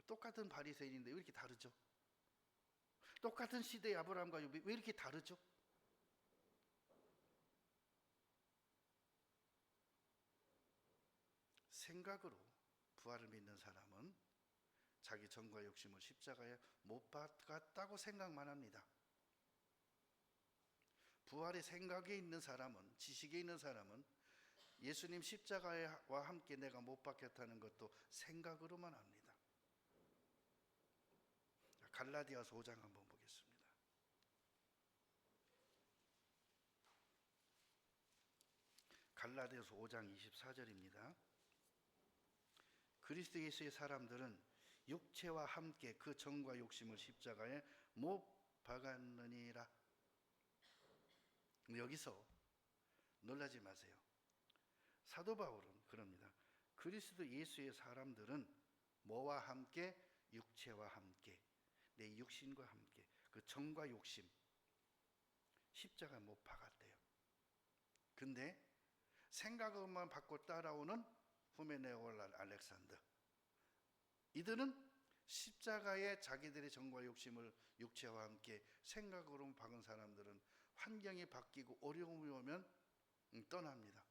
똑같은 바리새인인데 왜 이렇게 다르죠? 똑같은 시대의 아브라함과 욥이 왜 이렇게 다르죠? 생각으로 부활을 믿는 사람은 자기 정과 욕심을 십자가에 못 박았다고 생각만 합니다. 부활의 생각에 있는 사람은, 지식에 있는 사람은 예수님 십자가와 함께 내가 못 박혔다는 것도 생각으로만 합니다. 갈라디아서 5장 한번 보겠습니다. 갈라디아서 5장 24절입니다. 그리스도 예수의 사람들은 육체와 함께 그 정과 욕심을 십자가에 못 박았느니라. 여기서 놀라지 마세요. 사도 바울은 그럽니다. 그리스도 예수의 사람들은 뭐와 함께? 육체와 함께, 내 육신과 함께 그 정과 욕심 십자가에 못 박았대요. 근데 생각만 받고 따라오는 후메네올 알렉산더, 이들은 십자가에 자기들의 정과 욕심을 육체와 함께 생각으로 박은 사람들은 환경이 바뀌고 어려움이 오면 떠납니다.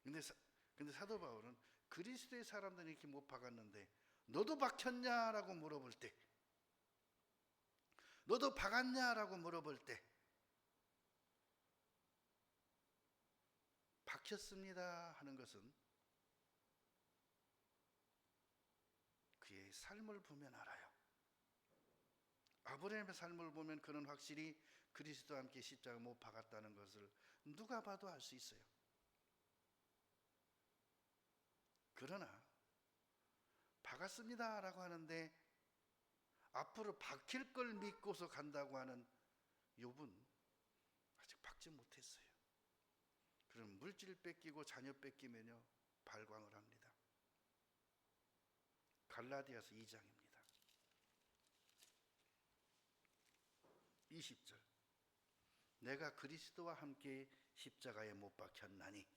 근데 사도 바울은 그리스도의 사람들이 이렇게 못 박았는데 너도 박혔냐라고 물어볼 때, 너도 박았냐라고 물어볼 때 박혔습니다 하는 것은 그의 삶을 보면 알아요. 아브라함의 삶을 보면 그는 확실히 그리스도와 함께 십자가 못 박았다는 것을 누가 봐도 알 수 있어요. 그러나 박았습니다 라고 하는데 앞으로 박힐 걸 믿고서 간다고 하는 욥은 아직 박지 못했어요. 그럼 물질 뺏기고 자녀 뺏기면요 발광을 합니다. 갈라디아서 2장입니다. 20절. 내가 그리스도와 함께 십자가에 못 박혔나니.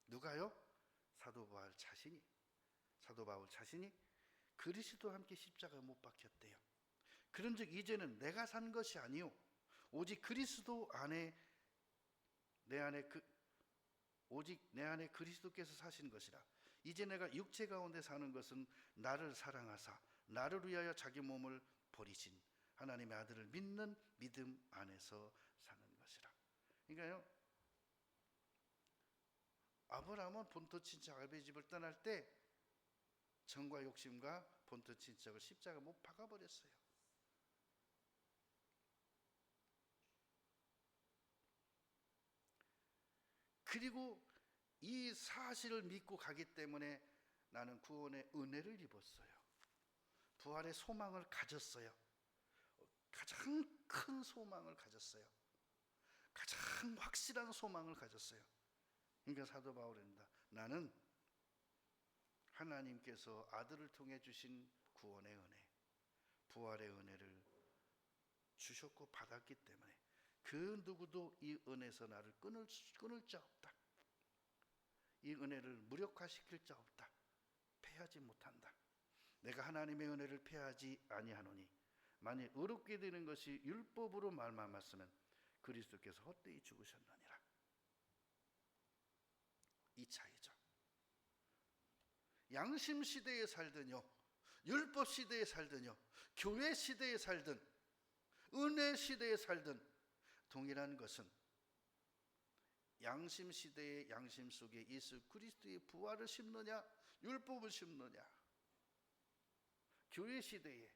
누가요? 사도 바울 자신이 그리스도와 함께 십자가에 못 박혔대요. 그런즉 이제는 내가 산 것이 아니요 오직 그리스도 안에 오직 내 안에 그리스도께서 사신 것이라. 이제 내가 육체 가운데 사는 것은 나를 사랑하사 나를 위하여 자기 몸을 버리신 하나님의 아들을 믿는 믿음 안에서 사는 것이라. 그러니까요, 아브라함은 본토 친척 아비의 집을 떠날 때 정과 욕심과 본토 친척을 십자가 못 박아버렸어요. 그리고 이 사실을 믿고 가기 때문에 나는 구원의 은혜를 입었어요. 부활의 소망을 가졌어요. 가장 큰 소망을 가졌어요. 가장 확실한 소망을 가졌어요. 그러니까 사도 바울입니다. 나는 하나님께서 아들을 통해 주신 구원의 은혜, 부활의 은혜를 주셨고 받았기 때문에 그 누구도 이 은혜에서 나를 끊을 자 없다. 이 은혜를 무력화시킬 자 없다. 패하지 못한다. 내가 하나님의 은혜를 패하지 아니하노니 만일 의롭게 되는 것이 율법으로 말미암았으면 그리스도께서 헛되이 죽으셨느니라. 이 차이죠. 양심 시대에 살든요, 율법 시대에 살든요, 교회 시대에 살든 은혜 시대에 살든 동일한 것은 양심 시대의 양심 속에 예수 그리스도의 부활을 심느냐 율법을 심느냐, 교회 시대에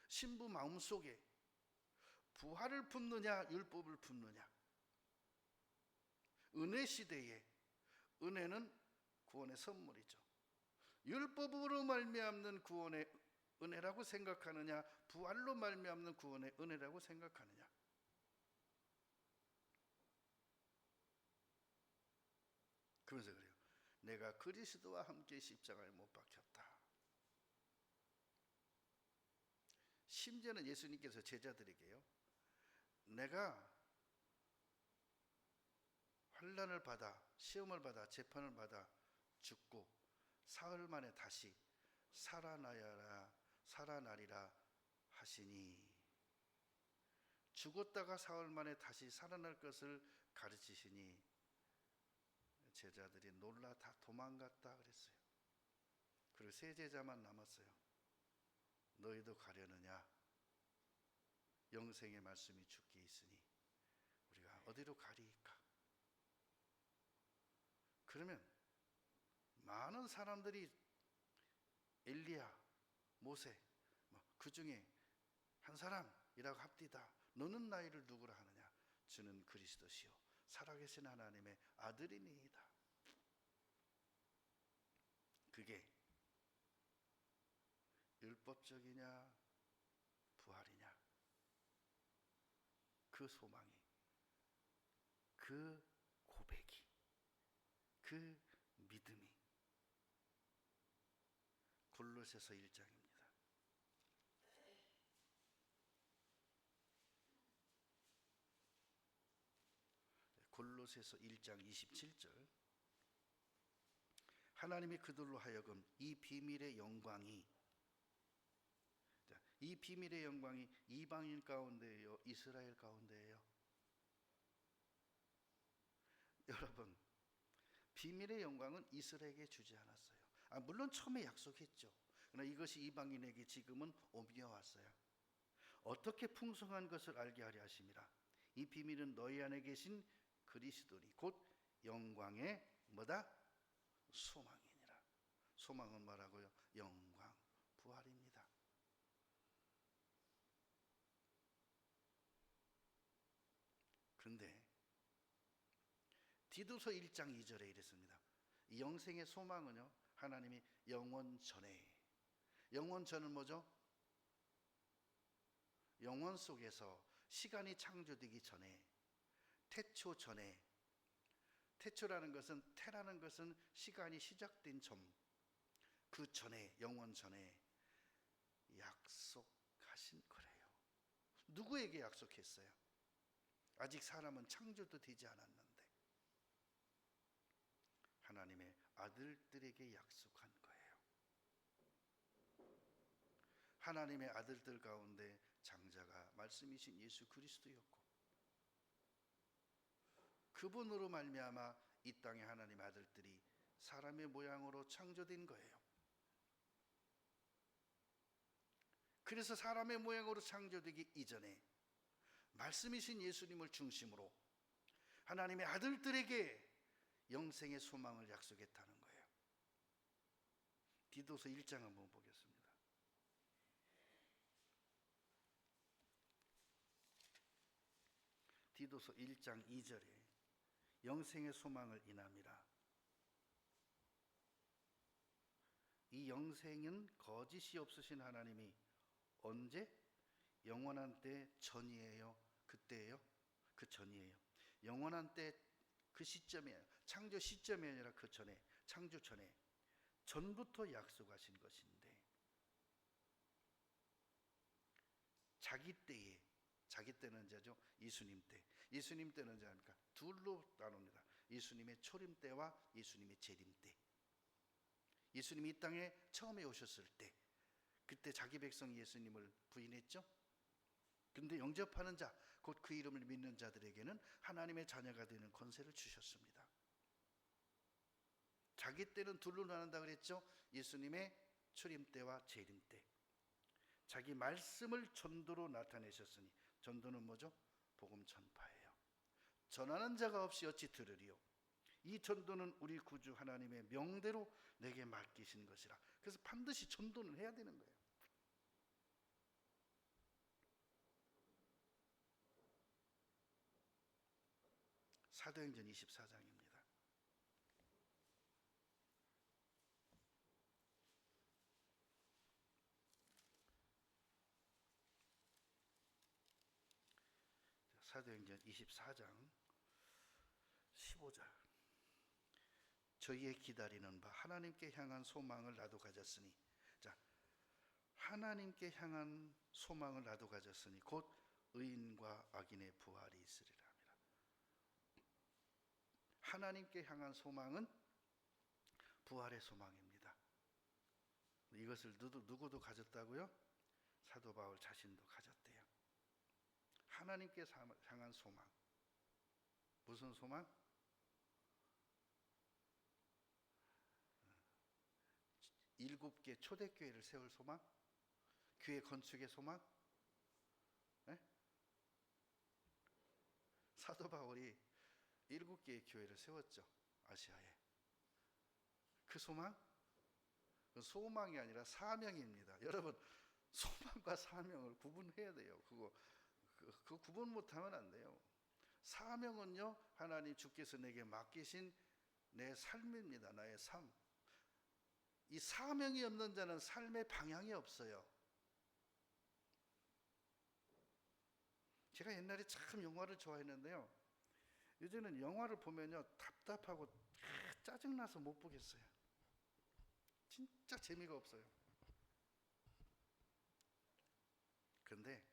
신부 마음속에 부활을 품느냐 율법을 품느냐, 은혜 시대에 은혜는 구원의 선물이죠. 율법으로 말미암는 구원의 은혜라고 생각하느냐 부활로 말미암는 구원의 은혜라고 생각하느냐. 그러면서 그래요. 내가 그리스도와 함께 십자가에 못 박혔다. 심지어는 예수님께서 제자들에게요, 내가 환난을 받아 시험을 받아 재판을 받아 죽고 사흘 만에 다시 살아나리라 하시니, 죽었다가 사흘 만에 다시 살아날 것을 가르치시니 제자들이 놀라 다 도망갔다 그랬어요. 그리고 세 제자만 남았어요. 너희도 가려느냐? 영생의 말씀이 주께 있으니 우리가 어디로 가리이까? 그러면 많은 사람들이 엘리야, 모세 그 중에 한 사람이라고 합디다. 너는 나이를 누구라 하느냐? 주는 그리스도시요 살아계신 하나님의 아들이니이다. 그게 율법적이냐 부활이냐, 그 소망이, 그 고백이, 그 믿음이 골로새서 1장입니다. 골로새서 1장 27절. 하나님이 그들로 하여금 이 비밀의 영광이 이 비밀의 영광이 이방인 가운데예요, 이스라엘 가운데예요? 여러분, 비밀의 영광은 이스라엘에게 주지 않았어요. 물론 처음에 약속했죠. 그러나 이것이 이방인에게 지금은 옮겨왔어요. 어떻게 풍성한 것을 알게 하려 하심이라. 이 비밀은 너희 안에 계신 그리스도니 곧 영광의 뭐다? 소망이니라. 소망은 뭐라고요? 영광, 부활입니다. 그런데 디도서 1장 2절에 이랬습니다. 이 영생의 소망은요, 하나님이 영원 전에, 영원 전은 뭐죠? 영원 속에서 시간이 창조되기 전에, 태초 전에, 태초라는 것은, 태라는 것은 시간이 시작된 점, 그 전에, 영원 전에 약속하신 거래요. 누구에게 약속했어요? 아직 사람은 창조도 되지 않았는데 하나님의 아들들에게 약속한 거예요. 하나님의 아들들 가운데 장자가 말씀이신 예수 그리스도였고, 그분으로 말미암아 이 땅에 하나님의 아들들이 사람의 모양으로 창조된 거예요. 그래서 사람의 모양으로 창조되기 이전에 말씀이신 예수님을 중심으로 하나님의 아들들에게 영생의 소망을 약속했다는 거예요. 디도서 1장 한번 보겠습니다. 디도서 1장 2절에 영생의 소망을 인함이라. 이 영생은 거짓이 없으신 하나님이 언제? 영원한 때 전이에요? 그때예요? 그 전이에요. 영원한 때 그 시점이에요. 창조 시점이 아니라 그 전에, 창조 전에, 전부터 약속하신 것인데, 자기 때에, 자기 때는 언제죠? 예수님 때. 예수님 때는 언제 합니까? 둘로 나눕니다. 예수님의 초림 때와 예수님의 재림 때. 예수님이 이 땅에 처음에 오셨을 때, 그때 자기 백성 예수님을 부인했죠? 근데 영접하는 자, 곧 그 이름을 믿는 자들에게는 하나님의 자녀가 되는 권세를 주셨습니다. 자기 때는 둘로 나눈다 그랬죠? 예수님의 초림 때와 재림 때. 자기 말씀을 전도로 나타내셨으니, 전도는 뭐죠? 복음 전파예요. 전하는 자가 없이 어찌 들으리요? 이 전도는 우리 구주 하나님의 명대로 내게 맡기신 것이라. 그래서 반드시 전도는 해야 되는 거예요. 사도행전 24장입니다. 사도행전 24장 15절. 저희의 기다리는 바 하나님께 향한 소망을 나도 가졌으니, 자, 하나님께 향한 소망을 나도 가졌으니 곧 의인과 악인의 부활이 있으리라 합니다. 하나님께 향한 소망은 부활의 소망입니다. 이것을 누구도 가졌다고요? 사도 바울 자신도 가졌대요. 하나님께 향한 소망. 무슨 소망? 7개 초대교회를 세울 소망? 교회 건축의 소망? 네? 사도 바울이 7개의 교회를 세웠죠. 아시아에. 그 소망? 그 소망이 아니라 사명입니다. 여러분, 소망과 사명을 구분해야 돼요. 그거 구분 못하면 안 돼요. 사명은요, 하나님 주께서 내게 맡기신 내 삶입니다. 나의 삶. 이 사명이 없는 자는 삶의 방향이 없어요. 제가 옛날에 참 영화를 좋아했는데요, 요즘은 영화를 보면요 답답하고 짜증나서 못 보겠어요. 진짜 재미가 없어요. 그런데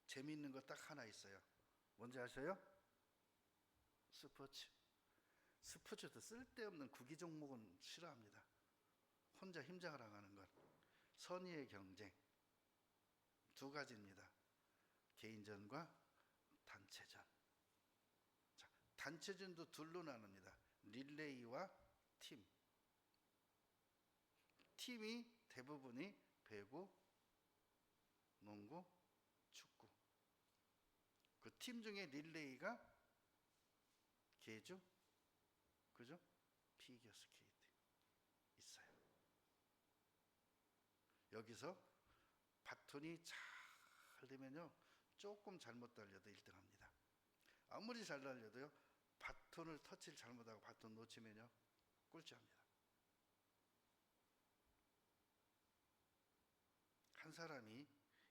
재미있는 거 딱 하나 있어요. 뭔지 아세요? 스포츠. 스포츠도 쓸데없는 구기 종목은 싫어합니다. 혼자 힘장을 하는 것. 선의의 경쟁. 두 가지입니다. 개인전과 단체전. 자, 단체전도 둘로 나눕니다. 릴레이와 팀. 팀이 대부분이 배구, 농구, 축구. 그 팀 중에 릴레이가 계주, 그죠? 피겨스케이트 있어요. 여기서 바톤이 잘 되면요, 조금 잘못 달려도 1등합니다. 아무리 잘 달려도요, 바톤을 터치를 잘못하고 바톤 놓치면요, 꼴찌합니다. 한 사람이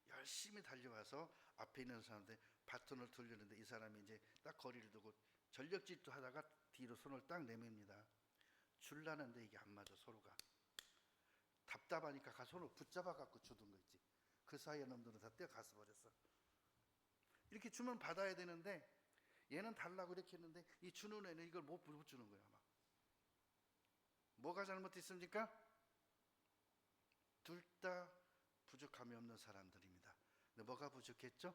열심히 달려와서 앞에 있는 사람한테 바톤을 돌리는데 이 사람이 이제 딱 거리를 두고 전력질주 하다가 뒤로 손을 딱 내밉니다. 줄라는데 이게 안 맞아, 서로가. 답답하니까 가 손을 붙잡아 갖고 주던 거 있지. 그 사이에 놈들은 다 뛰어가서 버렸어. 이렇게 주면 받아야 되는데 얘는 달라고 이렇게 했는데 이 주는 애는 이걸 못 주는 거야. 아마 뭐가 잘못됐습니까? 둘 다 부족함이 없는 사람들입니다. 근데 뭐가 부족했죠?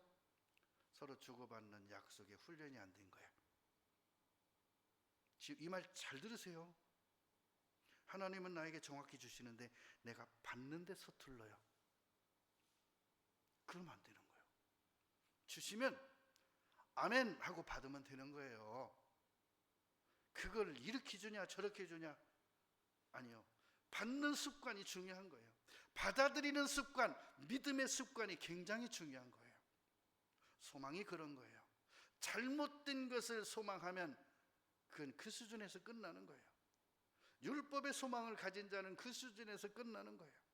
서로 주고받는 약속에 훈련이 안 된 거야. 지금 이 말 잘 들으세요. 하나님은 나에게 정확히 주시는데 내가 받는데 서툴러요. 그러면 안 되는 거예요. 주시면 아멘 하고 받으면 되는 거예요. 그걸 이렇게 주냐 저렇게 주냐, 아니요. 받는 습관이 중요한 거예요. 받아들이는 습관, 믿음의 습관이 굉장히 중요한 거예요. 소망이 그런 거예요. 잘못된 것을 소망하면 그건 그 수준에서 끝나는 거예요. 율법의 소망을 가진 자는 그 수준에서 끝나는 거예요.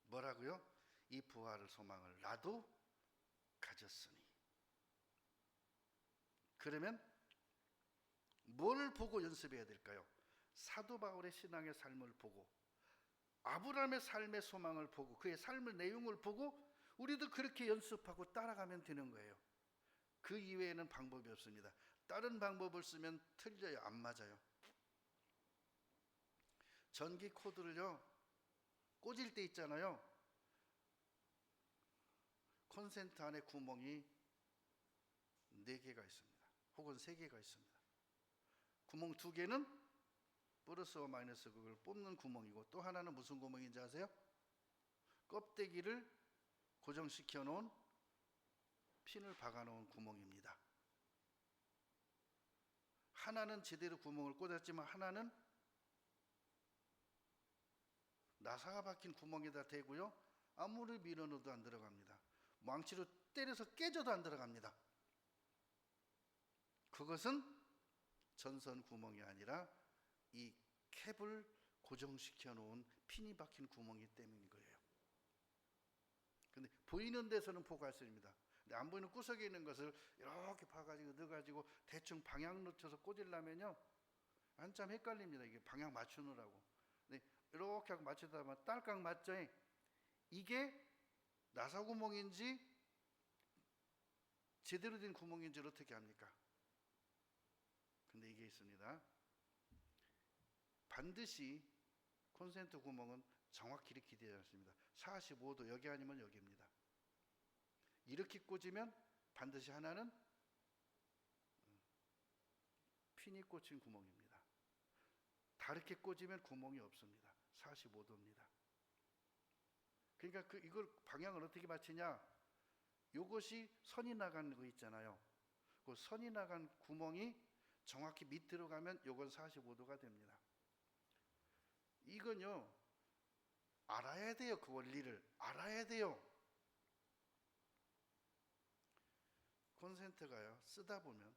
뭐라고요? 이 부활을 소망을 나도 가졌으니. 그러면 뭘 보고 연습해야 될까요? 사도 바울의 신앙의 삶을 보고 아브라함의 삶의 소망을 보고 그의 삶의 내용을 보고 우리도 그렇게 연습하고 따라가면 되는 거예요. 그 이외에는 방법이 없습니다. 다른 방법을 쓰면 틀려요. 안 맞아요. 전기 코드를요, 꽂을 때 있잖아요. 콘센트 안에 구멍이 4개가 있습니다. 혹은 3개가 있습니다. 구멍 2개는 플러스와 마이너스 그걸 뽑는 구멍이고 또 하나는 무슨 구멍인지 아세요? 껍데기를 고정시켜 놓은 핀을 박아 놓은 구멍입니다. 하나는 제대로 구멍을 꽂았지만 하나는 나사가 박힌 구멍에다 대고요, 아무리 밀어넣어도 안 들어갑니다. 망치로 때려서 깨져도 안 들어갑니다. 그것은 전선 구멍이 아니라 이 캡을 고정시켜 놓은 핀이 박힌 구멍이기 때문인 거예요. 근데 보이는 데서는 포괄선입니다. 근데 안 보이는 구석에 있는 것을 이렇게 파가지고 넣어가지고 대충 방향 놓쳐서 꽂으려면요, 한참 헷갈립니다. 이게 방향 맞추느라고. 근데 이렇게 하고 맞추다 보면 딸깍 맞죠? 이게 나사 구멍인지 제대로 된 구멍인지를 어떻게 합니까? 근데 이게 있습니다. 반드시 콘센트 구멍은 정확히 이렇게 되어 있습니다. 45도, 여기 아니면 여기입니다. 이렇게 꽂으면 반드시 하나는 핀이 꽂힌 구멍입니다. 다르게 꽂으면 구멍이 없습니다. 45도입니다. 그러니까 이걸 방향을 어떻게 맞추냐? 이것이 선이 나간 거 있잖아요. 그 선이 나간 구멍이 정확히 밑으로 가면 이건 45도가 됩니다. 이건요, 알아야 돼요. 그 원리를 알아야 돼요. 콘센트가요, 쓰다 보면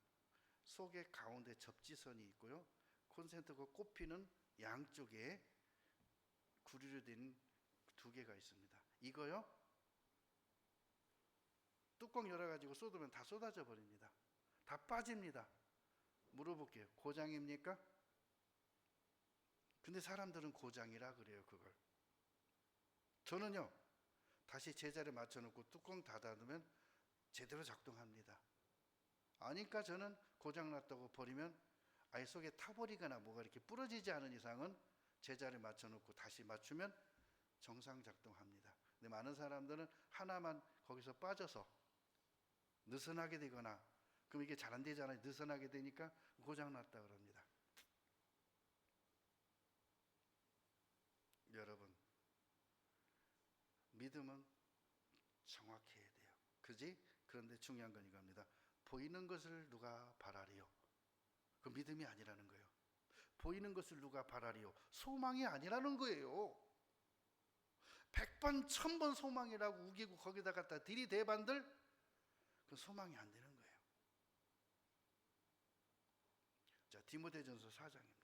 속에 가운데 접지선이 있고요, 콘센트가 꼽히는 양쪽에 구리로 된 2개가 있습니다. 이거요, 뚜껑 열어가지고 쏟으면 다 쏟아져 버립니다. 다 빠집니다. 물어볼게요. 고장입니까? 근데 사람들은 고장이라 그래요, 그걸. 저는요, 다시 제자리에 맞춰놓고 뚜껑 닫아두면 제대로 작동합니다. 아니까 저는 고장났다고 버리면 아예 속에 타버리거나 뭐가 이렇게 부러지지 않은 이상은 제자리 맞춰놓고 다시 맞추면 정상 작동합니다. 근데 많은 사람들은 하나만 거기서 빠져서 느슨하게 되거나, 그럼 이게 잘 안 되잖아요. 느슨하게 되니까 고장났다 그럽니다. 여러분, 믿음은 정확해야 돼요. 그지? 그런데 중요한 건 이겁니다. 보이는 것을 누가 바라리요? 그 믿음이 아니라는 거예요. 보이는 것을 누가 바라리요? 소망이 아니라는 거예요. 100번 1000번 소망이라고 우기고 거기다 갖다 들이대반들 그 소망이 안 되는 거예요. 자, 디모데전서 4장입니다.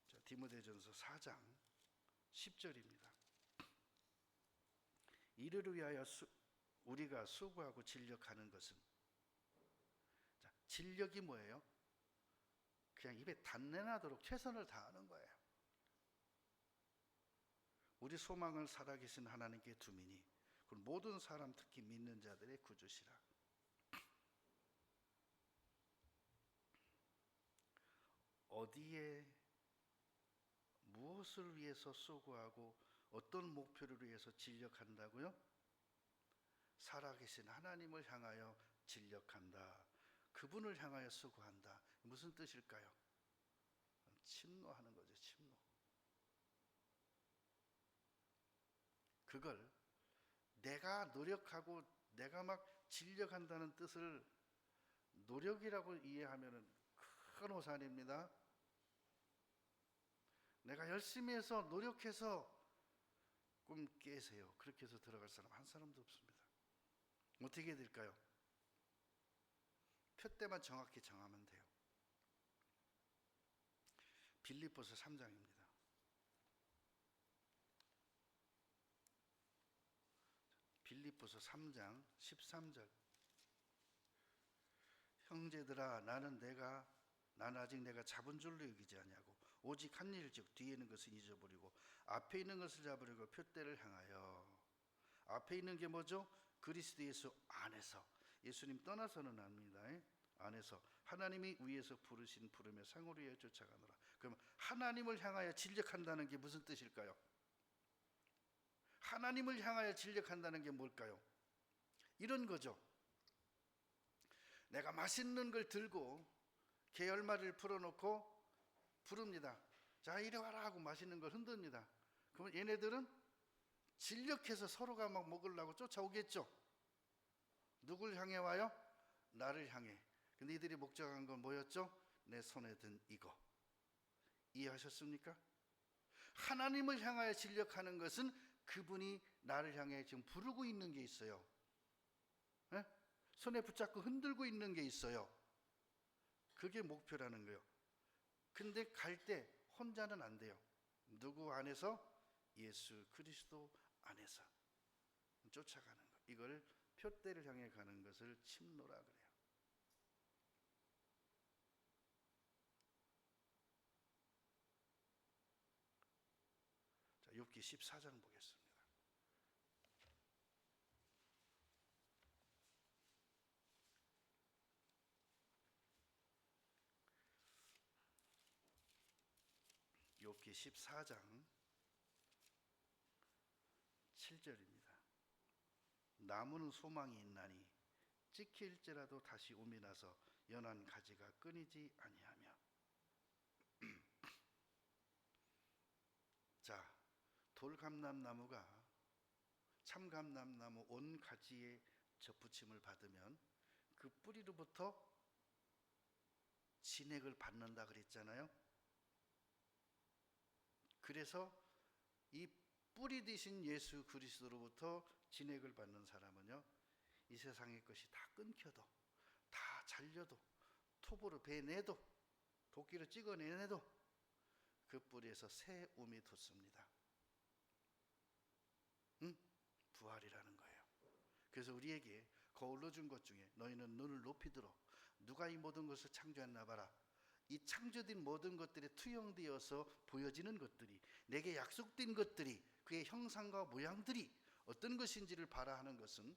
자, 디모데전서 4장 10절입니다. 이를 위하여 우리가 수고하고 진력하는 것은, 자, 진력이 뭐예요? 그냥 입에 단내 나도록 최선을 다하는 거예요. 우리 소망을 살아계신 하나님께 두미니 그리고 모든 사람 특히 믿는 자들의 구주시라. 어디에 무엇을 위해서 수고하고 어떤 목표를 위해서 진력한다고요? 살아계신 하나님을 향하여 진력한다. 그분을 향하여 수고한다. 무슨 뜻일까요? 침노하는 거죠. 침노. 그걸 내가 노력하고 내가 막 진력한다는 뜻을 노력이라고 이해하면 큰 오산입니다. 내가 열심히 해서 노력해서 꿈 깨세요. 그렇게 해서 들어갈 사람 한 사람도 없습니다. 어떻게 해야 될까요? 표대만 정확히 정하면 돼요. 빌립보서 3장입니다. 빌립보서 3장 13절. 형제들아, 나는 아직 내가 잡은 줄로 여기지 아니하고 오직 한 일, 즉 뒤에 있는 것을 잊어버리고 앞에 있는 것을 잡으려고 표대를 향하여. 앞에 있는 게 뭐죠? 그리스도 예수 안에서, 예수님 떠나서는 아닙니다. 안에서 하나님이 위에서 부르신 부름의 상을 위하여 쫓아가노라. 그럼 하나님을 향하여 진력한다는 게 무슨 뜻일까요? 하나님을 향하여 진력한다는 게 뭘까요? 이런 거죠. 내가 맛있는 걸 들고 계열말을 풀어놓고 부릅니다. 자, 이리 와라 하고 맛있는 걸 흔듭니다. 그러면 얘네들은 진력해서 서로가 막 먹으려고 쫓아오겠죠. 누굴 향해 와요? 나를 향해. 근데 이들이 목적한 건 뭐였죠? 내 손에 든 이거. 이해하셨습니까? 하나님을 향하여 진력하는 것은 그분이 나를 향해 지금 부르고 있는 게 있어요. 네? 손에 붙잡고 흔들고 있는 게 있어요. 그게 목표라는 거예요. 근데 갈 때 혼자는 안 돼요. 누구 안에서? 예수 그리스도 안에서 쫓아가는 거. 이걸 표대를 향해 가는 것을 침노라 그래요. 자, 욥기 14장 보겠습니다. 욥기 14장 7절입니다. 나무는 소망이 있나니 찍힐지라도 다시 움이 나서 연한 가지가 끊이지 아니하며. 자, 돌감람나무가 참감람나무 온 가지에 접붙임을 받으면 그 뿌리로부터 진액을 받는다 그랬잖아요. 그래서 이 뿌리 되신 예수 그리스도로부터 진액을 받는 사람은요, 이 세상의 것이 다 끊겨도, 다 잘려도, 톱으로 베내도, 도끼로 찍어내내도 그 뿌리에서 새 움이 돋습니다. 부활이라는 거예요. 그래서 우리에게 거울로 준 것 중에 너희는 눈을 높이 들어 누가 이 모든 것을 창조했나 봐라. 이 창조된 모든 것들이 투영되어서 보여지는 것들이, 내게 약속된 것들이, 그의 형상과 모양들이 어떤 것인지를 봐라 하는 것은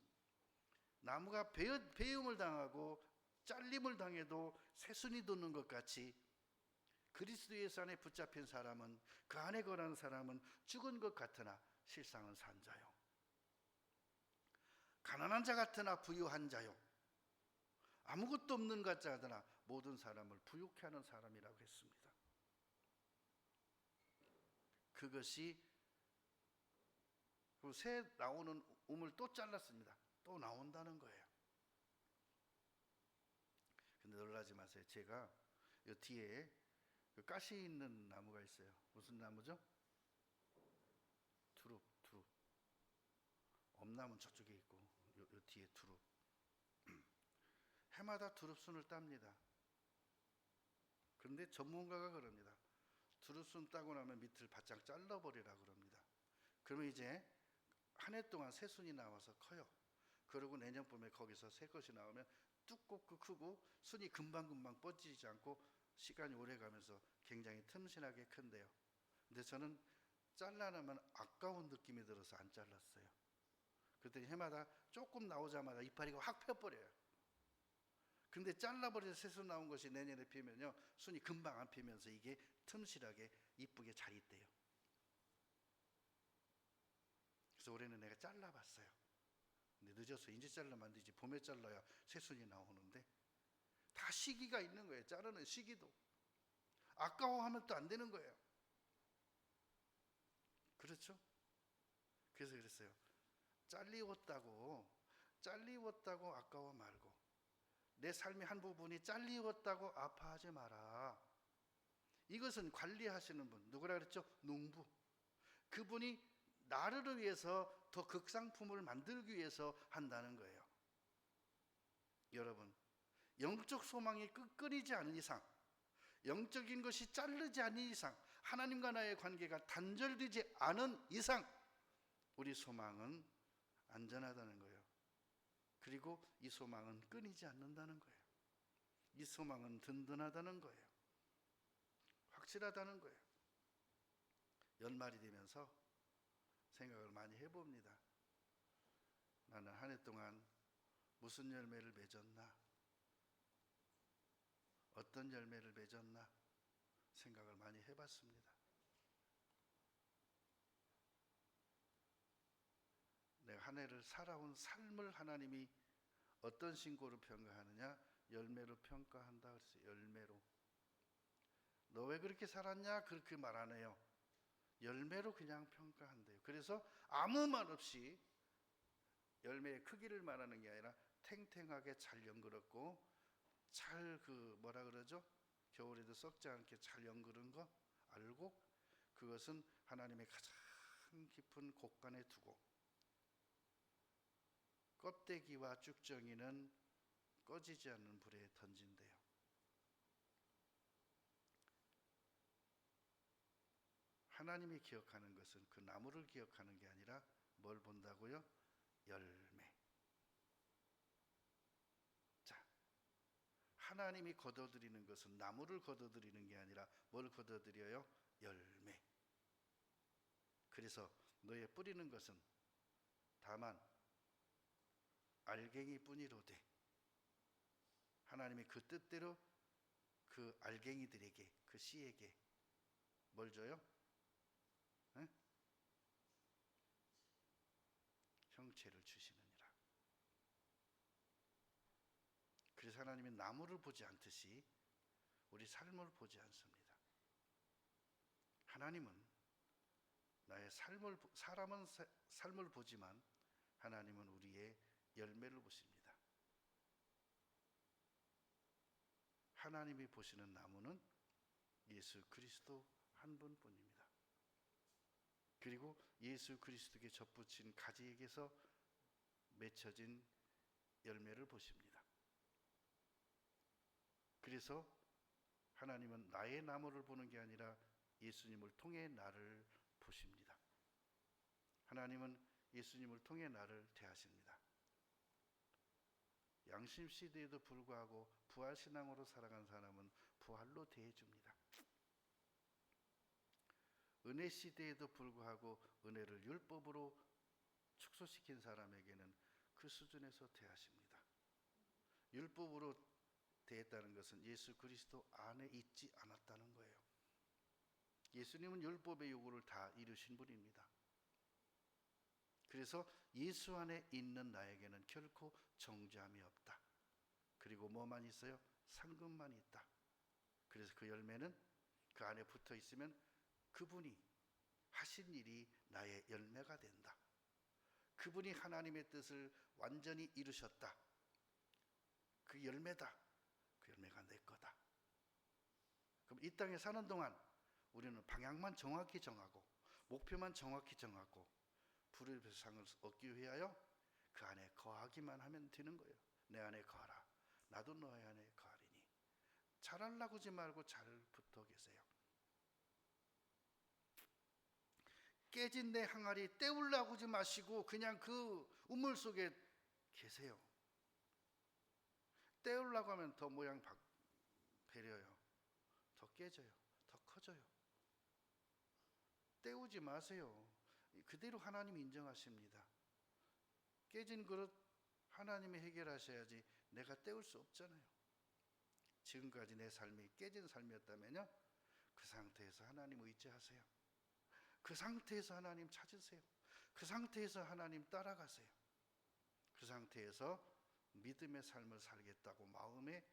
나무가 배임을 당하고 잘림을 당해도 새순이 돋는 것 같이 그리스도 예수 안에 붙잡힌 사람은, 그 안에 거하는 사람은 죽은 것 같으나 실상은 산 자요, 가난한 자 같으나 부유한 자요, 아무것도 없는 것 같으나 모든 사람을 부유케 하는 사람이라고 했습니다. 그것이 새 나오는 우물 또 잘랐습니다. 또 나온다는 거예요. 근데 놀라지 마세요. 제가 이 뒤에 그 가시 있는 나무가 있어요. 무슨 나무죠? 두릅. 엄나무는 저쪽에 있고 요 뒤에 두릅. 해마다 두릅순을 땁니다. 그런데 전문가가 그럽니다. 두릅순 따고 나면 밑을 바짝 잘라버리라 그럽니다. 그러면 이제 한 해 동안 새 순이 나와서 커요. 그리고 내년 봄에 거기서 새 것이 나오면 두껍고 크고 순이 금방 뻗지지 않고 시간이 오래 가면서 굉장히 틈신하게 큰데요. 근데 저는 잘라내면 아까운 느낌이 들어서 안 잘랐어요. 그랬더니 해마다 조금 나오자마자 이파리가 확 펴버려요. 근데 잘라버려서 새순 나온 것이 내년에 피면요, 순이 금방 안 피면서 이게 틈실하게 이쁘게 잘 있대요. 그래서 올해는 내가 잘라봤어요. 근데 늦었어요. 이제 자르면 안 되지. 봄에 잘라야 새순이 나오는데 다 시기가 있는 거예요. 자르는 시기도. 아까워하면 또 안 되는 거예요. 그렇죠? 그래서 그랬어요. 잘리웠다고 아까워 말고, 내 삶의 한 부분이 잘리웠다고 아파하지 마라. 이것은 관리하시는 분, 누구라 그랬죠? 농부. 그분이 나를 위해서 더 극상품을 만들기 위해서 한다는 거예요. 여러분, 영적 소망이 끊이지 않은 이상, 영적인 것이 자르지 않은 이상, 하나님과 나의 관계가 단절되지 않은 이상 우리 소망은 안전하다는 거예요. 그리고 이 소망은 끊이지 않는다는 거예요. 이 소망은 든든하다는 거예요. 확실하다는 거예요. 연말이 되면서 생각을 많이 해봅니다. 나는 한 해 동안 무슨 열매를 맺었나? 어떤 열매를 맺었나? 생각을 많이 해봤습니다. 내가 한 해를 살아온 삶을 하나님이 어떤 신고로 평가하느냐? 열매로 평가한다 그랬어요. 열매로. 너 왜 그렇게 살았냐? 그렇게 말 안 해요. 열매로 그냥 평가한대요. 그래서 아무 말 없이, 열매의 크기를 말하는 게 아니라 탱탱하게 잘 연그렸고 잘 뭐라 그러죠? 겨울에도 썩지 않게 잘 연그른 거 알고, 그것은 하나님의 가장 깊은 곳간에 두고 껍데기와 쭉정이는 꺼지지 않는 불에 던진대요. 하나님이 기억하는 것은 그 나무를 기억하는 게 아니라 뭘 본다고요? 열매. 자, 하나님이 거둬들이는 것은 나무를 거둬들이는 게 아니라 뭘 거둬들여요? 열매. 그래서 너의 뿌리는 것은 다만 알갱이 뿐이로되 하나님이 그 뜻대로 그 알갱이들에게, 그 씨에게 뭘 줘요? 에? 형체를 주시느니라. 그래서 하나님은 나무를 보지 않듯이 우리 삶을 보지 않습니다. 하나님은 나의 사람은 삶을 보지만 하나님은 우리의 열매를 보십니다. 하나님이 보시는 나무는 예수 그리스도 한 분뿐입니다. 그리고 예수 그리스도께 접붙인 가지에게서 맺혀진 열매를 보십니다. 그래서 하나님은 나의 나무를 보는 게 아니라 예수님을 통해 나를 보십니다. 하나님은 예수님을 통해 나를 대하십니다. 양심 시대에도 불구하고 부활신앙으로 살아간 사람은 부활로 대해줍니다. 은혜 시대에도 불구하고 은혜를 율법으로 축소시킨 사람에게는 그 수준에서 대하십니다. 율법으로 대했다는 것은 예수 그리스도 안에 있지 않았다는 거예요. 예수님은 율법의 요구를 다 이루신 분입니다. 그래서 예수 안에 있는 나에게는 결코 정죄함이 없다. 그리고 뭐만 있어요? 상급만 있다. 그래서 그 열매는 그 안에 붙어 있으면 그분이 하신 일이 나의 열매가 된다. 그분이 하나님의 뜻을 완전히 이루셨다. 그 열매다. 그 열매가 내 거다. 그럼 이 땅에 사는 동안 우리는 방향만 정확히 정하고 목표만 정확히 정하고 불의 상을 얻기 위하여 그 안에 거하기만 하면 되는 거예요. 내 안에 거하라. 나도 너의 안에 거하리니. 잘하려고 하지 말고 잘 붙어 계세요. 깨진 내 항아리 때우려고 하지 마시고 그냥 그 우물 속에 계세요. 때우려고 하면 더 모양 배려요. 더 깨져요. 더 커져요. 때우지 마세요. 그대로 하나님 인정하십니다. 깨진 그릇 하나님이 해결하셔야지 내가 때울 수 없잖아요. 지금까지 내 삶이 깨진 삶이었다면요, 그 상태에서 하나님 의지하세요. 그 상태에서 하나님 찾으세요. 그 상태에서 하나님 따라가세요. 그 상태에서 믿음의 삶을 살겠다고 마음에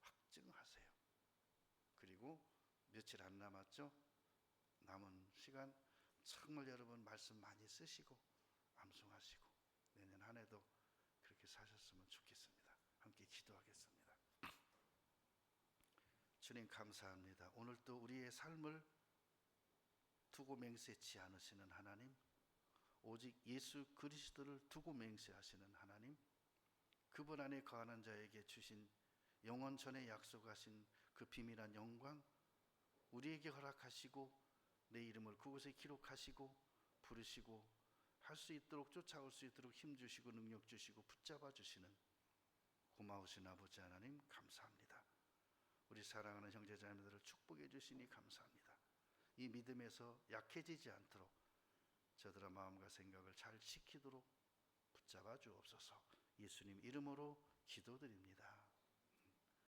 확증하세요. 그리고 며칠 안 남았죠? 남은 시간 정말 여러분 말씀 많이 쓰시고 암송하시고 내년 한 해도 그렇게 사셨으면 좋겠습니다. 함께 기도하겠습니다. 주님 감사합니다. 오늘도 우리의 삶을 두고 맹세치 않으시는 하나님, 오직 예수 그리스도를 두고 맹세하시는 하나님, 그분 안에 거하는 자에게 주신 영원 전에 약속하신 그 비밀한 영광 우리에게 허락하시고 내 이름을 그곳에 기록하시고 부르시고 할 수 있도록 쫓아올 수 있도록 힘주시고 능력 주시고 붙잡아 주시는 고마우신 아버지 하나님 감사합니다. 우리 사랑하는 형제자매들을 축복해 주시니 감사합니다. 이 믿음에서 약해지지 않도록 저들의 마음과 생각을 잘 지키도록 붙잡아 주옵소서. 예수님 이름으로 기도드립니다.